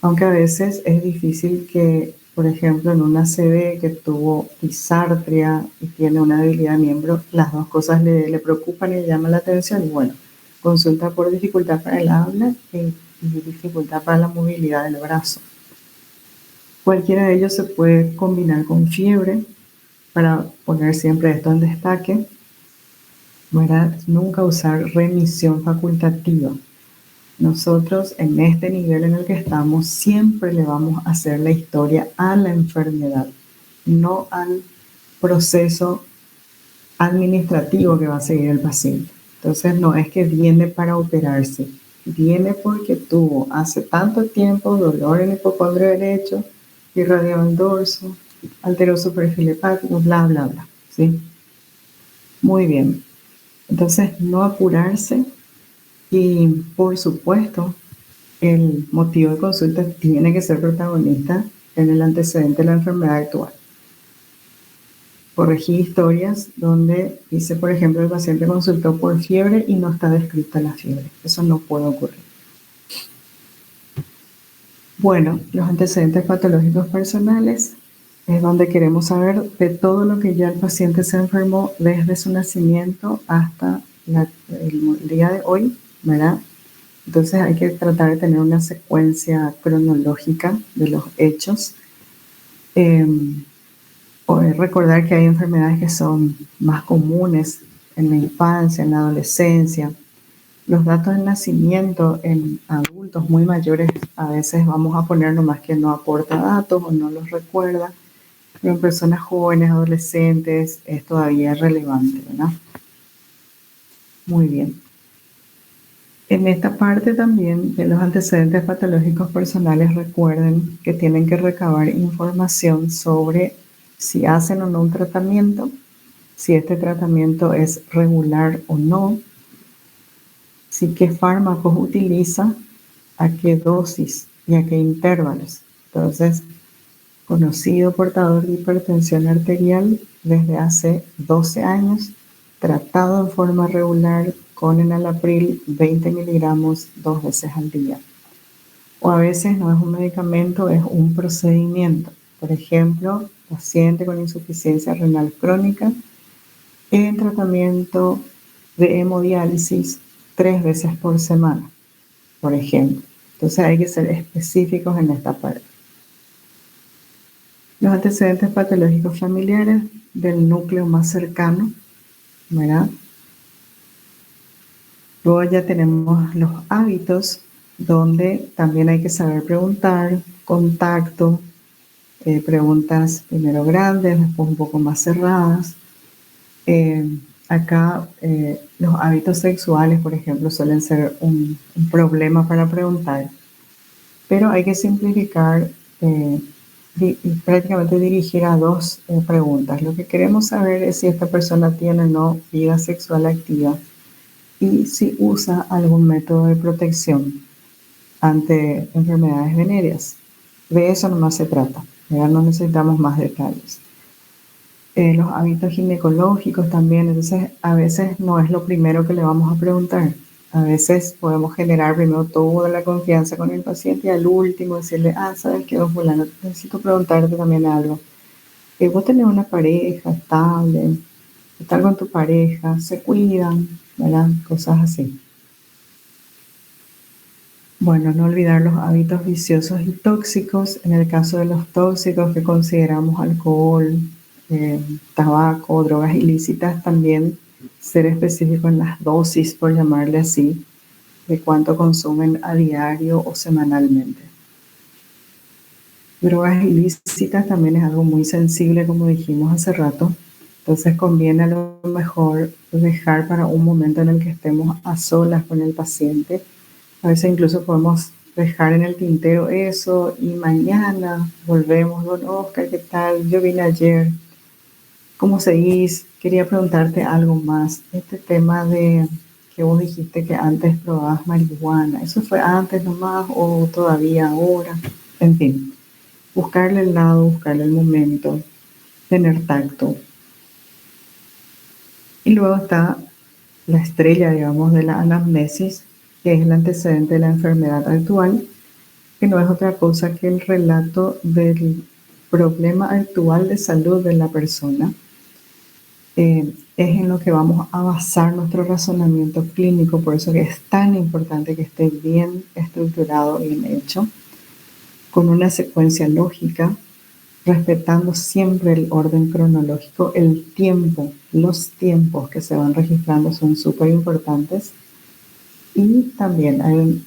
aunque a veces es difícil que, por ejemplo, en una ACV que tuvo disartria y tiene una debilidad de miembro, las dos cosas le preocupan y le llaman la atención. Y bueno, consulta por dificultad para el habla y dificultad para la movilidad del brazo. Cualquiera de ellos se puede combinar con fiebre para poner siempre esto en destaque. ¿verdad? Nunca usar remisión facultativa. Nosotros en este nivel en el que estamos siempre le vamos a hacer la historia a la enfermedad, no al proceso administrativo que va a seguir el paciente. Entonces no es que viene para operarse, viene porque tuvo hace tanto tiempo dolor en el hipocondrio derecho, irradiado el dorso, alteró su perfil hepático, bla, bla, bla, ¿sí? Muy bien. Entonces no apurarse y por supuesto el motivo de consulta tiene que ser protagonista en el antecedente de la enfermedad actual. Corregí historias donde dice, por ejemplo, el paciente consultó por fiebre y no está descrita la fiebre. Eso no puede ocurrir. Bueno, los antecedentes patológicos personales es donde queremos saber de todo lo que ya el paciente se enfermó desde su nacimiento hasta el día de hoy, ¿verdad? Entonces hay que tratar de tener una secuencia cronológica de los hechos. Recordar que hay enfermedades que son más comunes en la infancia, en la adolescencia. Los datos de nacimiento en adultos muy mayores a veces vamos a poner nomás que no aporta datos o no los recuerda, pero en personas jóvenes, adolescentes, es todavía relevante, ¿verdad? Muy bien. En esta parte también de los antecedentes patológicos personales, recuerden que tienen que recabar información sobre si hacen o no un tratamiento, si este tratamiento es regular o no, si qué fármacos utiliza, a qué dosis y a qué intervalos. Entonces, conocido portador de hipertensión arterial desde hace 12 años, tratado en forma regular con enalapril 20 miligramos 2 veces al día. O a veces no es un medicamento, es un procedimiento. Por ejemplo, paciente con insuficiencia renal crónica en tratamiento de hemodiálisis 3 veces por semana, por ejemplo. Entonces hay que ser específicos en esta parte. Los antecedentes patológicos familiares del núcleo más cercano, ¿verdad? Luego ya tenemos los hábitos, donde también hay que saber preguntar, contacto, preguntas primero grandes, después un poco más cerradas. Acá los hábitos sexuales, por ejemplo, suelen ser un problema para preguntar, pero hay que simplificar y prácticamente dirigir a dos preguntas. Lo que queremos saber es si esta persona tiene o no vida sexual activa y si usa algún método de protección ante enfermedades venéreas. De eso nomás se trata, ¿verdad? No necesitamos más detalles. Los hábitos ginecológicos también, entonces a veces no es lo primero que le vamos a preguntar. A veces podemos generar primero toda la confianza con el paciente y al último decirle, ¿sabes qué, don fulano? Necesito preguntarte también algo. Vos tenés una pareja estable, ¿qué tal con tu pareja? ¿Se cuidan? ¿Verdad? Cosas así. Bueno, no olvidar los hábitos viciosos y tóxicos. En el caso de los tóxicos que consideramos alcohol, tabaco, drogas ilícitas, también ser específico en las dosis, por llamarle así, de cuánto consumen a diario o semanalmente. Drogas ilícitas también es algo muy sensible, como dijimos hace rato. Entonces conviene a lo mejor dejar para un momento en el que estemos a solas con el paciente. A veces incluso podemos dejar en el tintero eso y mañana volvemos. Don Oscar, ¿qué tal? Yo vine ayer. ¿Cómo seguís? Quería preguntarte algo más. Este tema de que vos dijiste que antes probabas marihuana, ¿eso fue antes nomás o todavía ahora? En fin, buscarle el lado, buscarle el momento, tener tacto. Y luego está la estrella, digamos, de la anamnesis, que es el antecedente de la enfermedad actual, que no es otra cosa que el relato del problema actual de salud de la persona. Es en lo que vamos a basar nuestro razonamiento clínico, por eso que es tan importante que esté bien estructurado, bien hecho, con una secuencia lógica, respetando siempre el orden cronológico, el tiempo, los tiempos que se van registrando son súper importantes. Y también hay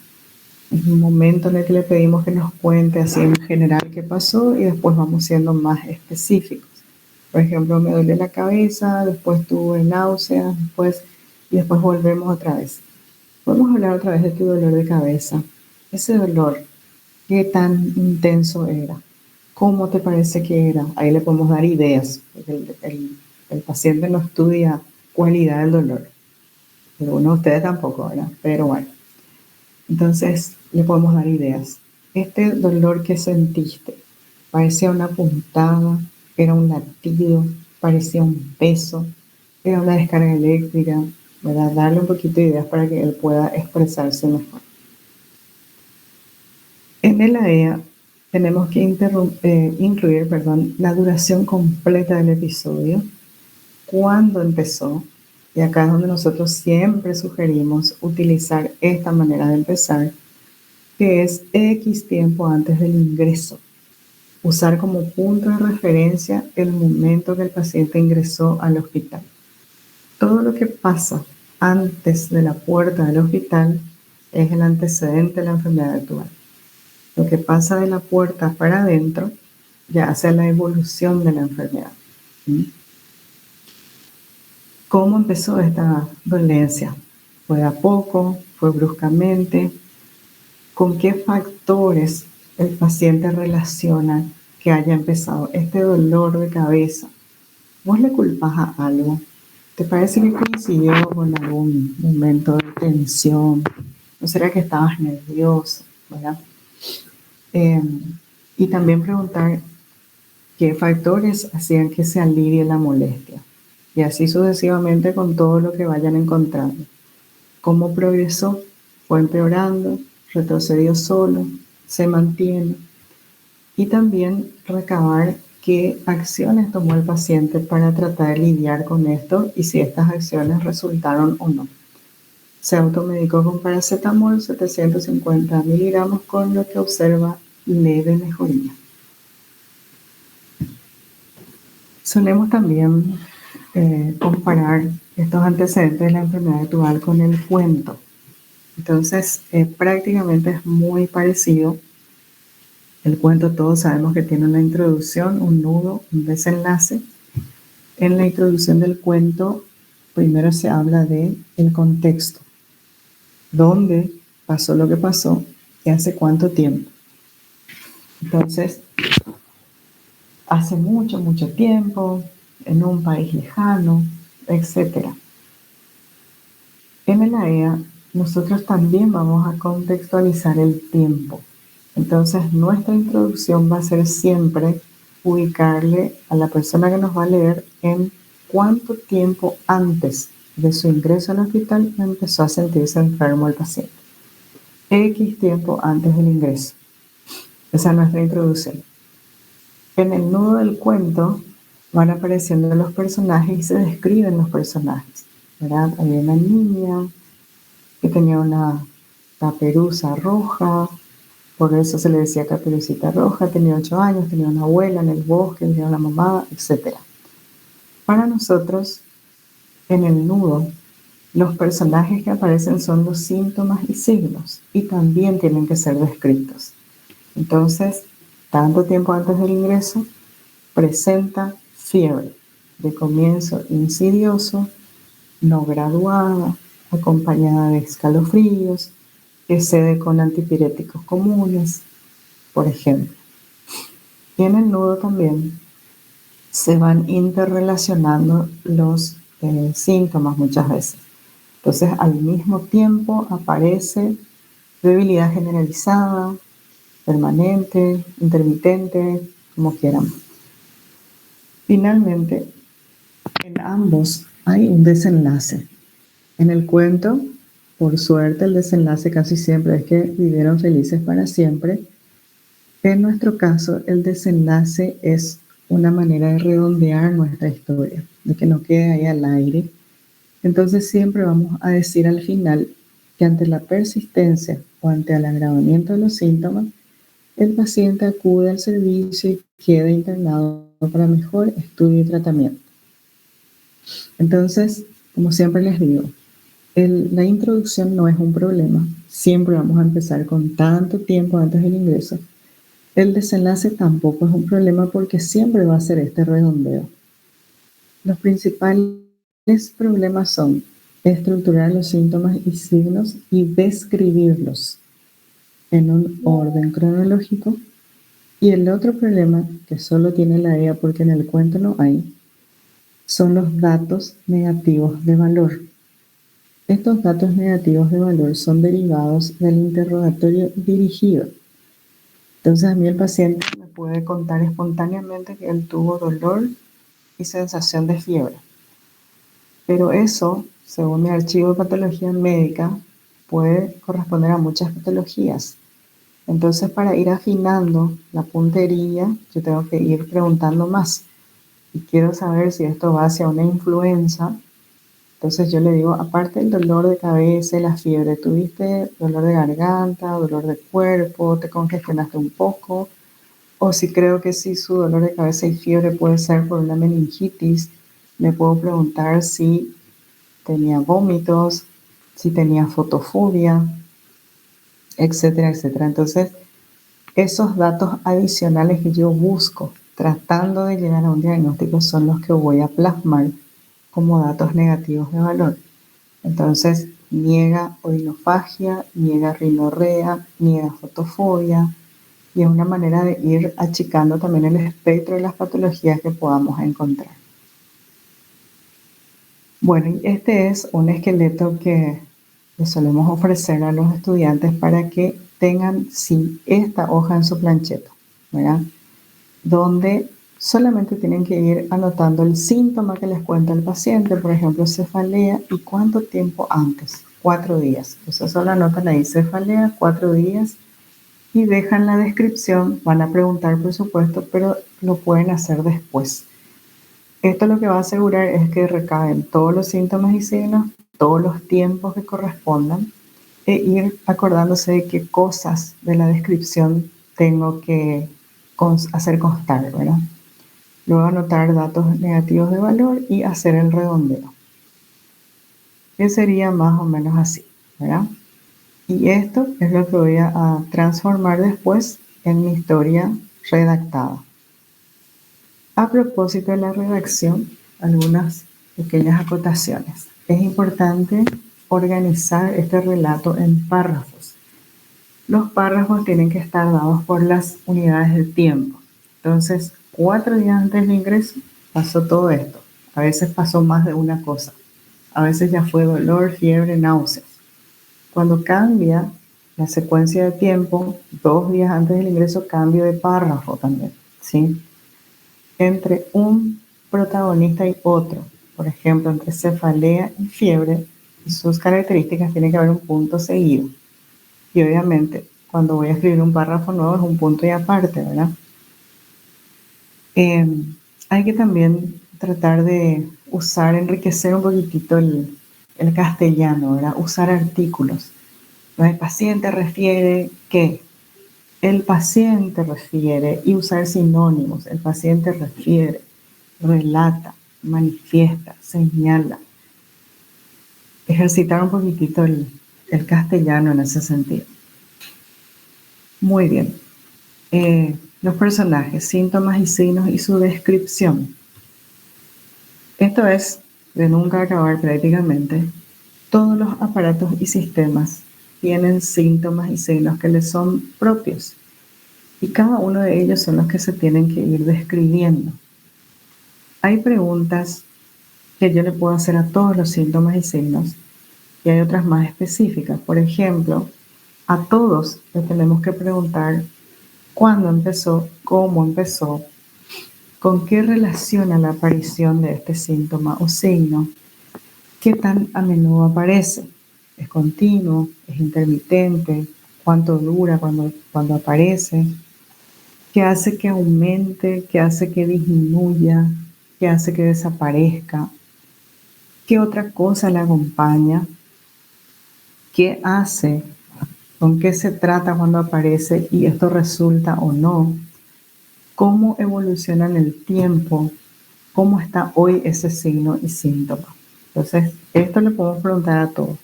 un momento en el que le pedimos que nos cuente así en general qué pasó y después vamos siendo más específicos. Por ejemplo, me duele la cabeza, después tuve náuseas, y después volvemos otra vez. Podemos hablar otra vez de tu dolor de cabeza. Ese dolor, ¿qué tan intenso era? ¿Cómo te parece que era? Ahí le podemos dar ideas. El paciente no estudia cualidad del dolor. Algunos de ustedes tampoco, ¿verdad? Pero bueno. Entonces le podemos dar ideas. Este dolor que sentiste, parecía una puntada, era un latido, parecía un peso, era una descarga eléctrica, ¿verdad? Darle un poquito de ideas para que él pueda expresarse mejor. En el AEA tenemos que incluir la duración completa del episodio, cuándo empezó, y acá es donde nosotros siempre sugerimos utilizar esta manera de empezar, que es X tiempo antes del ingreso. Usar como punto de referencia el momento que el paciente ingresó al hospital. Todo lo que pasa antes de la puerta del hospital es el antecedente de la enfermedad actual. Lo que pasa de la puerta para adentro ya hace la evolución de la enfermedad. ¿Cómo empezó esta dolencia? ¿Fue a poco? ¿Fue bruscamente? ¿Con qué factores el paciente relaciona que haya empezado este dolor de cabeza? ¿Vos le culpás a algo? ¿Te parece que coincidió con algún momento de tensión? ¿No será que estabas nervioso? ¿Verdad? Y también preguntar qué factores hacían que se alivie la molestia. Y así sucesivamente con todo lo que vayan encontrando. ¿Cómo progresó? ¿Fue empeorando? ¿Retrocedió solo? ¿Se mantiene? Y también recabar qué acciones tomó el paciente para tratar de lidiar con esto y si estas acciones resultaron o no. Se automedicó con paracetamol 750 miligramos, con lo que observa leve mejoría. Solemos también comparar estos antecedentes de la enfermedad actual con el cuento. Entonces, prácticamente es muy parecido. El cuento todos sabemos que tiene una introducción, un nudo, un desenlace. En la introducción del cuento, primero se habla de el contexto. ¿Dónde pasó lo que pasó y hace cuánto tiempo? Entonces, hace mucho, mucho tiempo, en un país lejano, etc. En el AEA, nosotros también vamos a contextualizar el tiempo. Entonces, nuestra introducción va a ser siempre ubicarle a la persona que nos va a leer en cuánto tiempo antes de su ingreso al hospital empezó a sentirse enfermo el paciente. X tiempo antes del ingreso. Esa es nuestra introducción. En el nudo del cuento van apareciendo los personajes y se describen los personajes, ¿verdad? Había una niña que tenía una caperuza roja, por eso se le decía Caperucita Roja, tenía 8 años, tenía una abuela en el bosque, tenía una mamá, etc. Para nosotros, en el nudo, los personajes que aparecen son los síntomas y signos, y también tienen que ser descritos. Entonces, tanto tiempo antes del ingreso, presenta fiebre de comienzo insidioso, no graduada, acompañada de escalofríos, que cede con antipiréticos comunes, por ejemplo. Y en el nudo también se van interrelacionando los síntomas muchas veces. Entonces, al mismo tiempo aparece debilidad generalizada, permanente, intermitente, como quieran. Finalmente, en ambos hay un desenlace. En el cuento, por suerte, el desenlace casi siempre es que vivieron felices para siempre. En nuestro caso, el desenlace es una manera de redondear nuestra historia, de que no quede ahí al aire. Entonces siempre vamos a decir al final que ante la persistencia o ante el agravamiento de los síntomas, el paciente acude al servicio y queda internado para mejor estudio y tratamiento. Entonces, como siempre les digo, la introducción no es un problema. Siempre vamos a empezar con tanto tiempo antes del ingreso. El desenlace tampoco es un problema porque siempre va a ser este redondeo. Los principales problemas son estructurar los síntomas y signos y describirlos en un orden cronológico. Y el otro problema, que solo tiene la EA porque en el cuento no hay, son los datos negativos de valor. Estos datos negativos de valor son derivados del interrogatorio dirigido. Entonces a mí el paciente me puede contar espontáneamente que él tuvo dolor y sensación de fiebre. Pero eso, según mi archivo de patología médica, puede corresponder a muchas patologías. Entonces, para ir afinando la puntería, yo tengo que ir preguntando más. Y quiero saber si esto va hacia una influenza. Entonces yo le digo, aparte del dolor de cabeza y la fiebre, ¿tuviste dolor de garganta, dolor de cuerpo, te congestionaste un poco? O si creo que sí, su dolor de cabeza y fiebre puede ser por una meningitis, le puedo preguntar si tenía vómitos, si tenía fotofobia, etcétera, etcétera. Entonces, esos datos adicionales que yo busco tratando de llegar a un diagnóstico son los que voy a plasmar como datos negativos de valor. Entonces, niega odinofagia, niega rinorrea, niega fotofobia, y es una manera de ir achicando también el espectro de las patologías que podamos encontrar. Bueno, y este es un esqueleto que le solemos ofrecer a los estudiantes para que tengan sí, esta hoja en su plancheta, ¿verdad? Donde solamente tienen que ir anotando el síntoma que les cuenta el paciente, por ejemplo, cefalea, y cuánto tiempo antes, 4 días. Entonces solo anotan ahí cefalea, 4 días, y dejan la descripción. Van a preguntar, por supuesto, pero lo pueden hacer después. Esto lo que va a asegurar es que recaben todos los síntomas y signos, todos los tiempos que correspondan, e ir acordándose de qué cosas de la descripción tengo que hacer constar, ¿verdad? Luego anotar datos negativos de valor y hacer el redondeo. Que sería más o menos así, ¿verdad? Y esto es lo que voy a transformar después en mi historia redactada. A propósito de la redacción, algunas pequeñas acotaciones. Es importante organizar este relato en párrafos. Los párrafos tienen que estar dados por las unidades de tiempo. Entonces, 4 días antes del ingreso pasó todo esto. A veces pasó más de una cosa. A veces ya fue dolor, fiebre, náuseas. Cuando cambia la secuencia de tiempo, 2 días antes del ingreso, cambio de párrafo también, ¿sí? Entre un protagonista y otro, por ejemplo, entre cefalea y fiebre y sus características, tiene que haber un punto seguido. Y obviamente, cuando voy a escribir un párrafo nuevo es un punto y aparte, ¿verdad? Hay que también tratar de enriquecer un poquitito el castellano, ¿verdad? Usar artículos. El paciente refiere que, el paciente refiere, y usar sinónimos. El paciente refiere, relata, manifiesta, señala. Ejercitar un poquitito el castellano en ese sentido. Muy bien. Los personajes, síntomas y signos y su descripción. Esto es de nunca acabar prácticamente. Todos los aparatos y sistemas tienen síntomas y signos que les son propios. Y cada uno de ellos son los que se tienen que ir describiendo. Hay preguntas que yo le puedo hacer a todos los síntomas y signos y hay otras más específicas. Por ejemplo, a todos les tenemos que preguntar cuándo empezó, cómo empezó, con qué relaciona la aparición de este síntoma o signo, qué tan a menudo aparece, es continuo, es intermitente, cuánto dura cuando aparece, qué hace que aumente, qué hace que disminuya, qué hace que desaparezca, qué otra cosa le acompaña, qué hace con qué se trata cuando aparece y esto resulta o no, cómo evoluciona en el tiempo, cómo está hoy ese signo y síntoma. Entonces, esto le podemos preguntar a todos.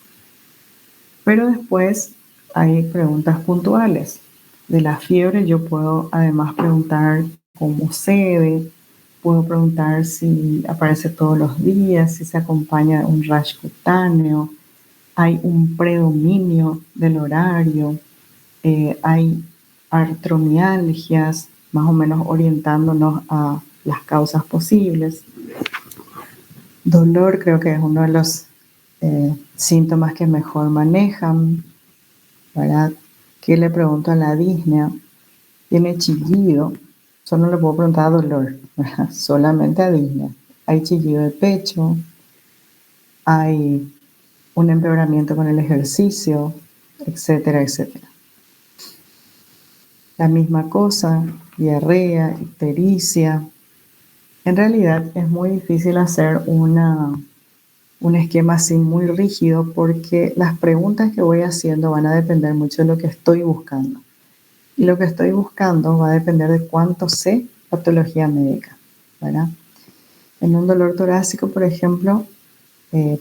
Pero después hay preguntas puntuales. De la fiebre yo puedo además preguntar cómo se ve, puedo preguntar si aparece todos los días, si se acompaña de un rash cutáneo, hay un predominio del horario, hay artromialgias, más o menos orientándonos a las causas posibles. Dolor creo que es uno de los síntomas que mejor manejan, ¿verdad? ¿Qué le pregunto a la disnea? Tiene chillido, solo le puedo preguntar a dolor, ¿verdad? Solamente a disnea. Hay chillido de pecho, hay un empeoramiento con el ejercicio, etcétera, etcétera. La misma cosa, diarrea, ictericia. En realidad es muy difícil hacer un esquema así muy rígido porque las preguntas que voy haciendo van a depender mucho de lo que estoy buscando. Y lo que estoy buscando va a depender de cuánto sé patología médica, ¿verdad? En un dolor torácico, por ejemplo,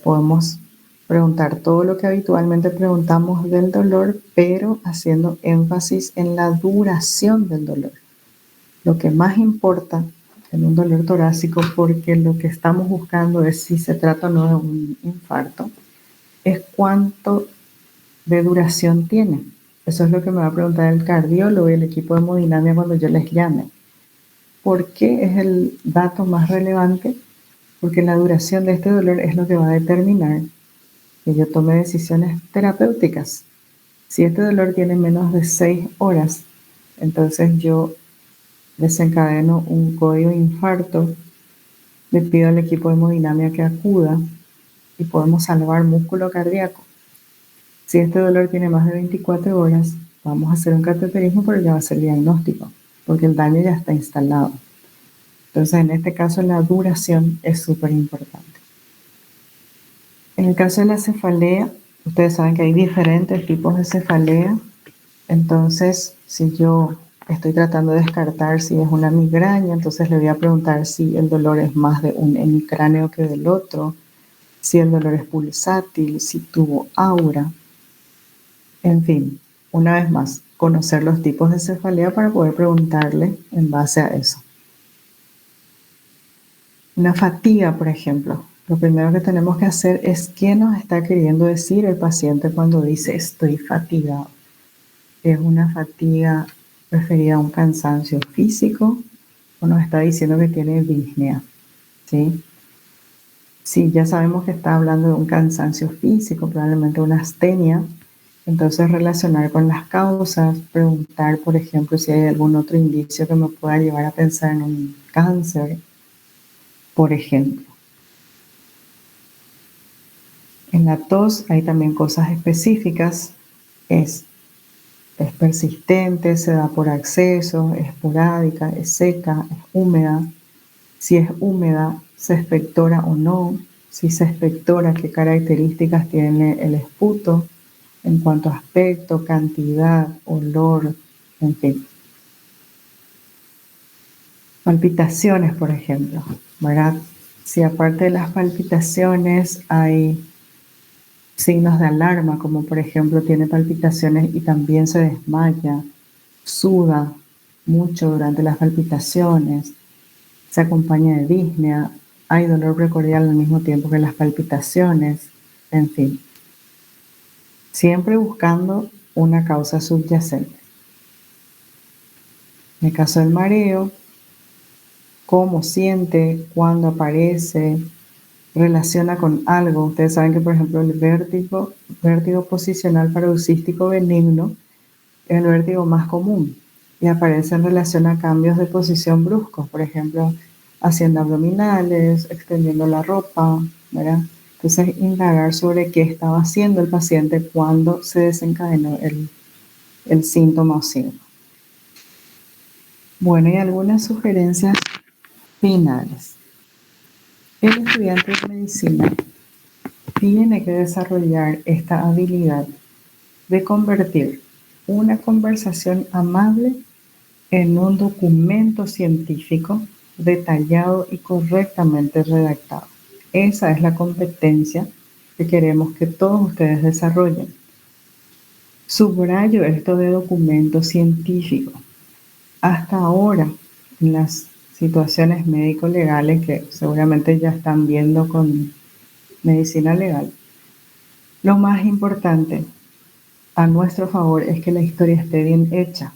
podemos preguntar todo lo que habitualmente preguntamos del dolor, pero haciendo énfasis en la duración del dolor. Lo que más importa en un dolor torácico, porque lo que estamos buscando es si se trata o no de un infarto, es cuánto de duración tiene. Eso es lo que me va a preguntar el cardiólogo y el equipo de hemodinamia cuando yo les llame. ¿Por qué es el dato más relevante? Porque la duración de este dolor es lo que va a determinar que yo tome decisiones terapéuticas. Si este dolor tiene menos de 6 horas, entonces yo desencadeno un código de infarto, le pido al equipo de hemodinamia que acuda y podemos salvar músculo cardíaco. Si este dolor tiene más de 24 horas, vamos a hacer un cateterismo, pero ya va a ser diagnóstico, porque el daño ya está instalado. Entonces, en este caso, la duración es súper importante. En el caso de la cefalea, ustedes saben que hay diferentes tipos de cefalea. Entonces, si yo estoy tratando de descartar si es una migraña, entonces le voy a preguntar si el dolor es más de un hemicráneo que del otro, si el dolor es pulsátil, si tuvo aura. En fin, una vez más, conocer los tipos de cefalea para poder preguntarle en base a eso. Una fatiga, por ejemplo. Lo primero que tenemos que hacer es qué nos está queriendo decir el paciente cuando dice estoy fatigado. ¿Es una fatiga referida a un cansancio físico o nos está diciendo que tiene disnea? ¿Sí? Si ya sabemos que está hablando de un cansancio físico, probablemente una astenia, entonces relacionar con las causas, preguntar, por ejemplo, si hay algún otro indicio que me pueda llevar a pensar en un cáncer, por ejemplo. En la tos hay también cosas específicas, es persistente, se da por acceso, es esporádica, es seca, es húmeda. Si es húmeda, se expectora o no. Si se expectora, qué características tiene el esputo en cuanto a aspecto, cantidad, olor, en fin. Palpitaciones, por ejemplo, ¿verdad? Si aparte de las palpitaciones hay signos de alarma, como por ejemplo tiene palpitaciones y también se desmaya, suda mucho durante las palpitaciones, se acompaña de disnea, hay dolor precordial al mismo tiempo que las palpitaciones, en fin. Siempre buscando una causa subyacente. En el caso del mareo, cómo siente, cuándo aparece, relaciona con algo. Ustedes saben que, por ejemplo, el vértigo posicional paroxístico benigno es el vértigo más común y aparece en relación a cambios de posición bruscos, por ejemplo, haciendo abdominales, extendiendo la ropa, ¿verdad? Entonces, indagar sobre qué estaba haciendo el paciente cuando se desencadenó el síntoma o signo. Bueno, y algunas sugerencias finales. El estudiante de medicina tiene que desarrollar esta habilidad de convertir una conversación amable en un documento científico detallado y correctamente redactado. Esa es la competencia que queremos que todos ustedes desarrollen. Subrayo esto de documento científico. Hasta ahora, en las situaciones médico-legales que seguramente ya están viendo con medicina legal, lo más importante a nuestro favor es que la historia esté bien hecha.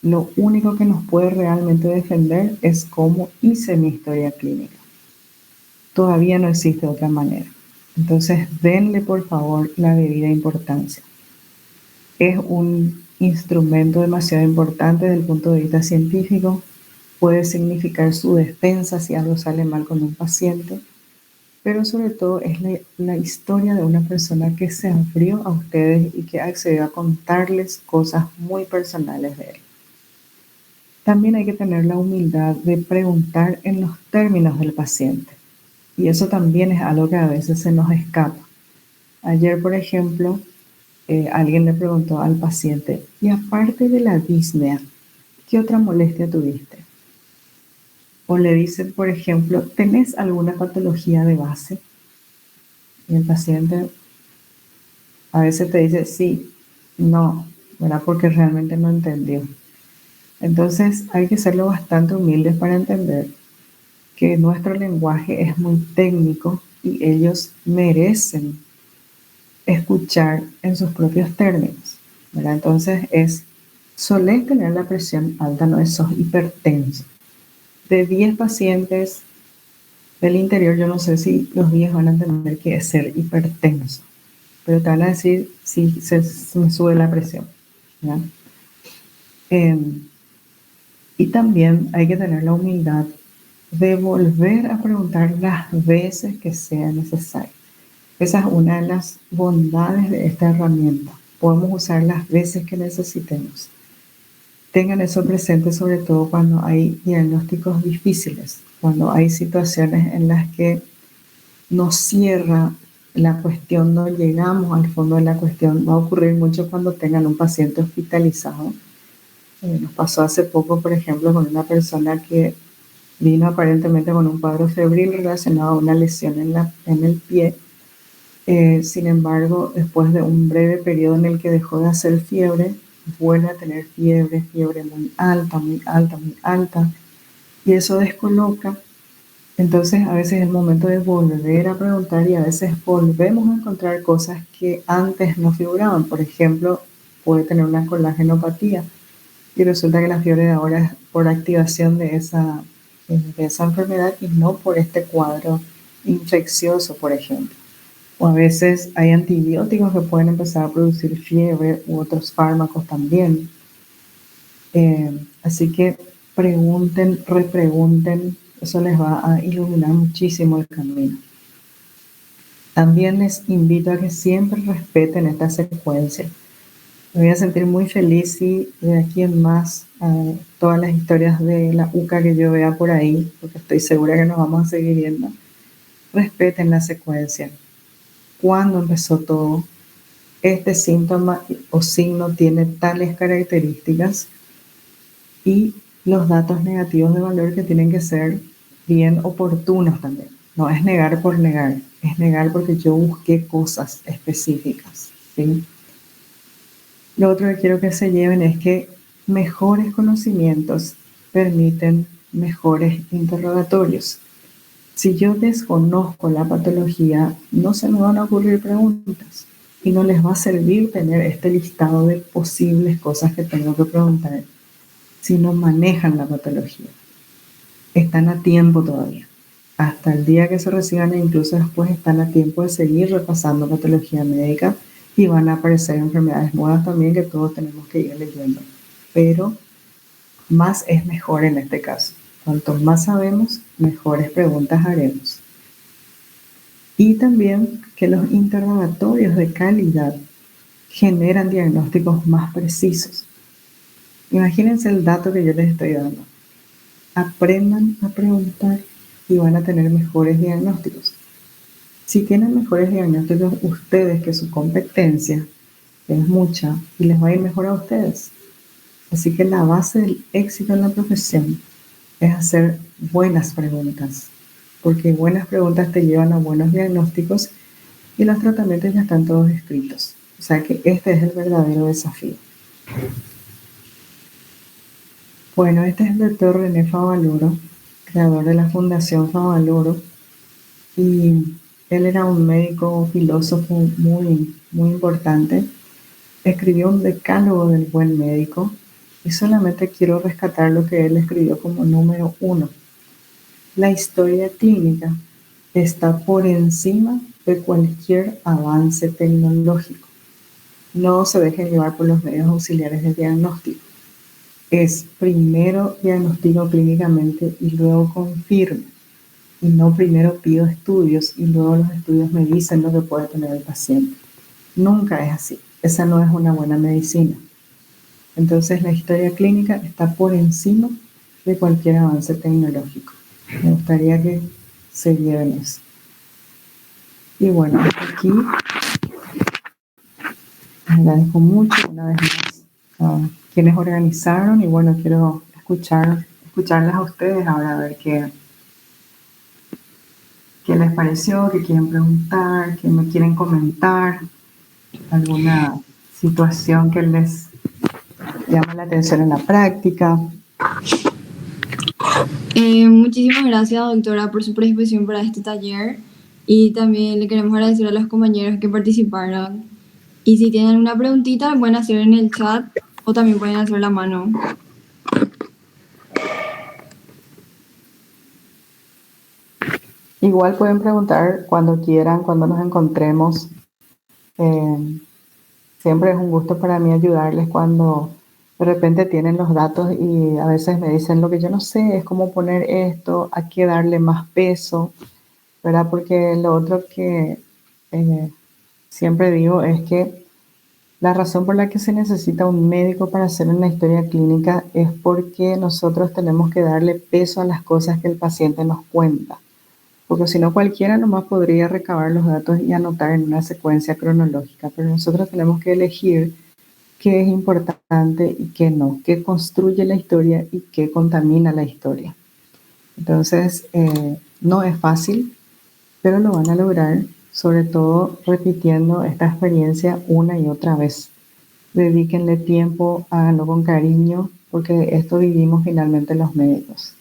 Lo único que nos puede realmente defender es cómo hice mi historia clínica. Todavía no existe otra manera. Entonces, denle por favor la debida importancia. Es un instrumento demasiado importante desde el punto de vista científico. Puede significar su defensa si algo sale mal con un paciente, pero sobre todo es la historia de una persona que se abrió a ustedes y que accedió a contarles cosas muy personales de él. También hay que tener la humildad de preguntar en los términos del paciente. Y eso también es algo que a veces se nos escapa. Ayer, por ejemplo, alguien le preguntó al paciente, y aparte de la disnea, ¿qué otra molestia tuviste? O le dicen, por ejemplo, ¿tenés alguna patología de base? Y el paciente a veces te dice sí, no, ¿verdad? Porque realmente no entendió. Entonces hay que serlo bastante humildes para entender que nuestro lenguaje es muy técnico y ellos merecen escuchar en sus propios términos, ¿verdad? Entonces solés tener la presión alta, no es sos hipertenso. De 10 pacientes del interior, yo no sé si los 10 van a entender qué es ser hipertenso, pero te van a decir si se me sube la presión, ¿verdad? Y también hay que tener la humildad de volver a preguntar las veces que sea necesario. Esa es una de las bondades de esta herramienta. Podemos usar las veces que necesitemos. Tengan eso presente sobre todo cuando hay diagnósticos difíciles, cuando hay situaciones en las que nos cierra la cuestión, no llegamos al fondo de la cuestión. Va a ocurrir mucho cuando tengan un paciente hospitalizado. Nos pasó hace poco, por ejemplo, con una persona que vino aparentemente con un cuadro febril relacionado a una lesión en el pie. Sin embargo, después de un breve periodo en el que dejó de hacer fiebre, vuelve a tener fiebre muy alta, muy alta, muy alta, y eso descoloca. Entonces, a veces es el momento de volver a preguntar y a veces volvemos a encontrar cosas que antes no figuraban. Por ejemplo, puede tener una colágenopatía y resulta que la fiebre de ahora es por activación de esa enfermedad y no por este cuadro infeccioso, por ejemplo. O a veces hay antibióticos que pueden empezar a producir fiebre u otros fármacos también. Así que pregunten, repregunten, eso les va a iluminar muchísimo el camino. También les invito a que siempre respeten esta secuencia. Me voy a sentir muy feliz si de aquí en más todas las historias de la UCA que yo vea por ahí, porque estoy segura que nos vamos a seguir viendo, respeten la secuencia. ¿Cuándo empezó todo? Este síntoma o signo tiene tales características y los datos negativos de valor que tienen que ser bien oportunos también. No es negar por negar, es negar porque yo busqué cosas específicas, ¿sí? Lo otro que quiero que se lleven es que mejores conocimientos permiten mejores interrogatorios. Si yo desconozco la patología, no se me van a ocurrir preguntas y no les va a servir tener este listado de posibles cosas que tengo que preguntar si no manejan la patología. Están a tiempo todavía. Hasta el día que se reciban e incluso después están a tiempo de seguir repasando patología médica y van a aparecer enfermedades nuevas también que todos tenemos que ir leyendo. Pero más es mejor en este caso. Cuanto más sabemos, mejores preguntas haremos. Y también que los interrogatorios de calidad generan diagnósticos más precisos. Imagínense el dato que yo les estoy dando. Aprendan a preguntar y van a tener mejores diagnósticos. Si tienen mejores diagnósticos ustedes que su competencia, que es mucha, y les va a ir mejor a ustedes. Así que la base del éxito en la profesión es hacer buenas preguntas, porque buenas preguntas te llevan a buenos diagnósticos y los tratamientos ya están todos escritos. O sea que este es el verdadero desafío. Bueno, este es el doctor René Favaloro, creador de la Fundación Favaloro, y él era un médico filósofo muy importante. Escribió un decálogo del buen médico y solamente quiero rescatar lo que él escribió como número 1. La historia clínica está por encima de cualquier avance tecnológico. No se dejen llevar por los medios auxiliares de diagnóstico. Es primero diagnostico clínicamente y luego confirmo. Y no primero pido estudios y luego los estudios me dicen lo que puede tener el paciente. Nunca es así. Esa no es una buena medicina. Entonces la historia clínica está por encima de cualquier avance tecnológico. Me gustaría que se lleven eso. Y bueno, hasta aquí les agradezco mucho una vez más a quienes organizaron y bueno, quiero escucharlas a ustedes ahora a ver qué les pareció, qué quieren preguntar, qué me quieren comentar, alguna situación que les llama la atención en la práctica. Muchísimas gracias, doctora, por su predisposición para este taller y también le queremos agradecer a los compañeros que participaron. Y si tienen alguna preguntita, pueden hacer en el chat o también pueden hacer la mano. Igual pueden preguntar cuando quieran, cuando nos encontremos. Siempre es un gusto para mí ayudarles cuando de repente tienen los datos y a veces me dicen lo que yo no sé es cómo poner esto, hay que darle más peso, ¿verdad? Porque lo otro que siempre digo es que la razón por la que se necesita un médico para hacer una historia clínica es porque nosotros tenemos que darle peso a las cosas que el paciente nos cuenta. Porque si no cualquiera nomás podría recabar los datos y anotar en una secuencia cronológica, pero nosotros tenemos que elegir qué es importante y qué no, qué construye la historia y qué contamina la historia. Entonces, no es fácil, pero lo van a lograr, sobre todo repitiendo esta experiencia una y otra vez. Dedíquenle tiempo, háganlo con cariño, porque esto vivimos finalmente los médicos.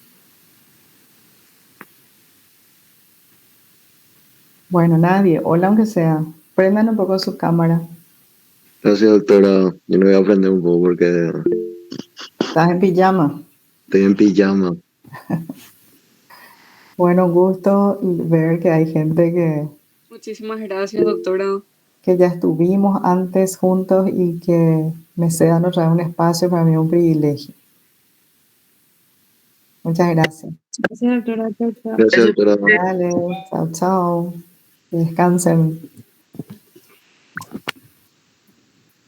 Bueno, nadie, hola aunque sea, prendan un poco su cámara. Gracias, doctora. Yo me voy a aprender un poco porque ¿Estás en pijama? estoy en pijama. Bueno, gusto ver que hay gente Muchísimas gracias, doctora. que ya estuvimos antes juntos y que me cedan otra vez un espacio, para mí es un privilegio. Muchas gracias. Gracias, doctora. Chao, chao. Gracias, doctora. Dale, chao, chao. Que descansen.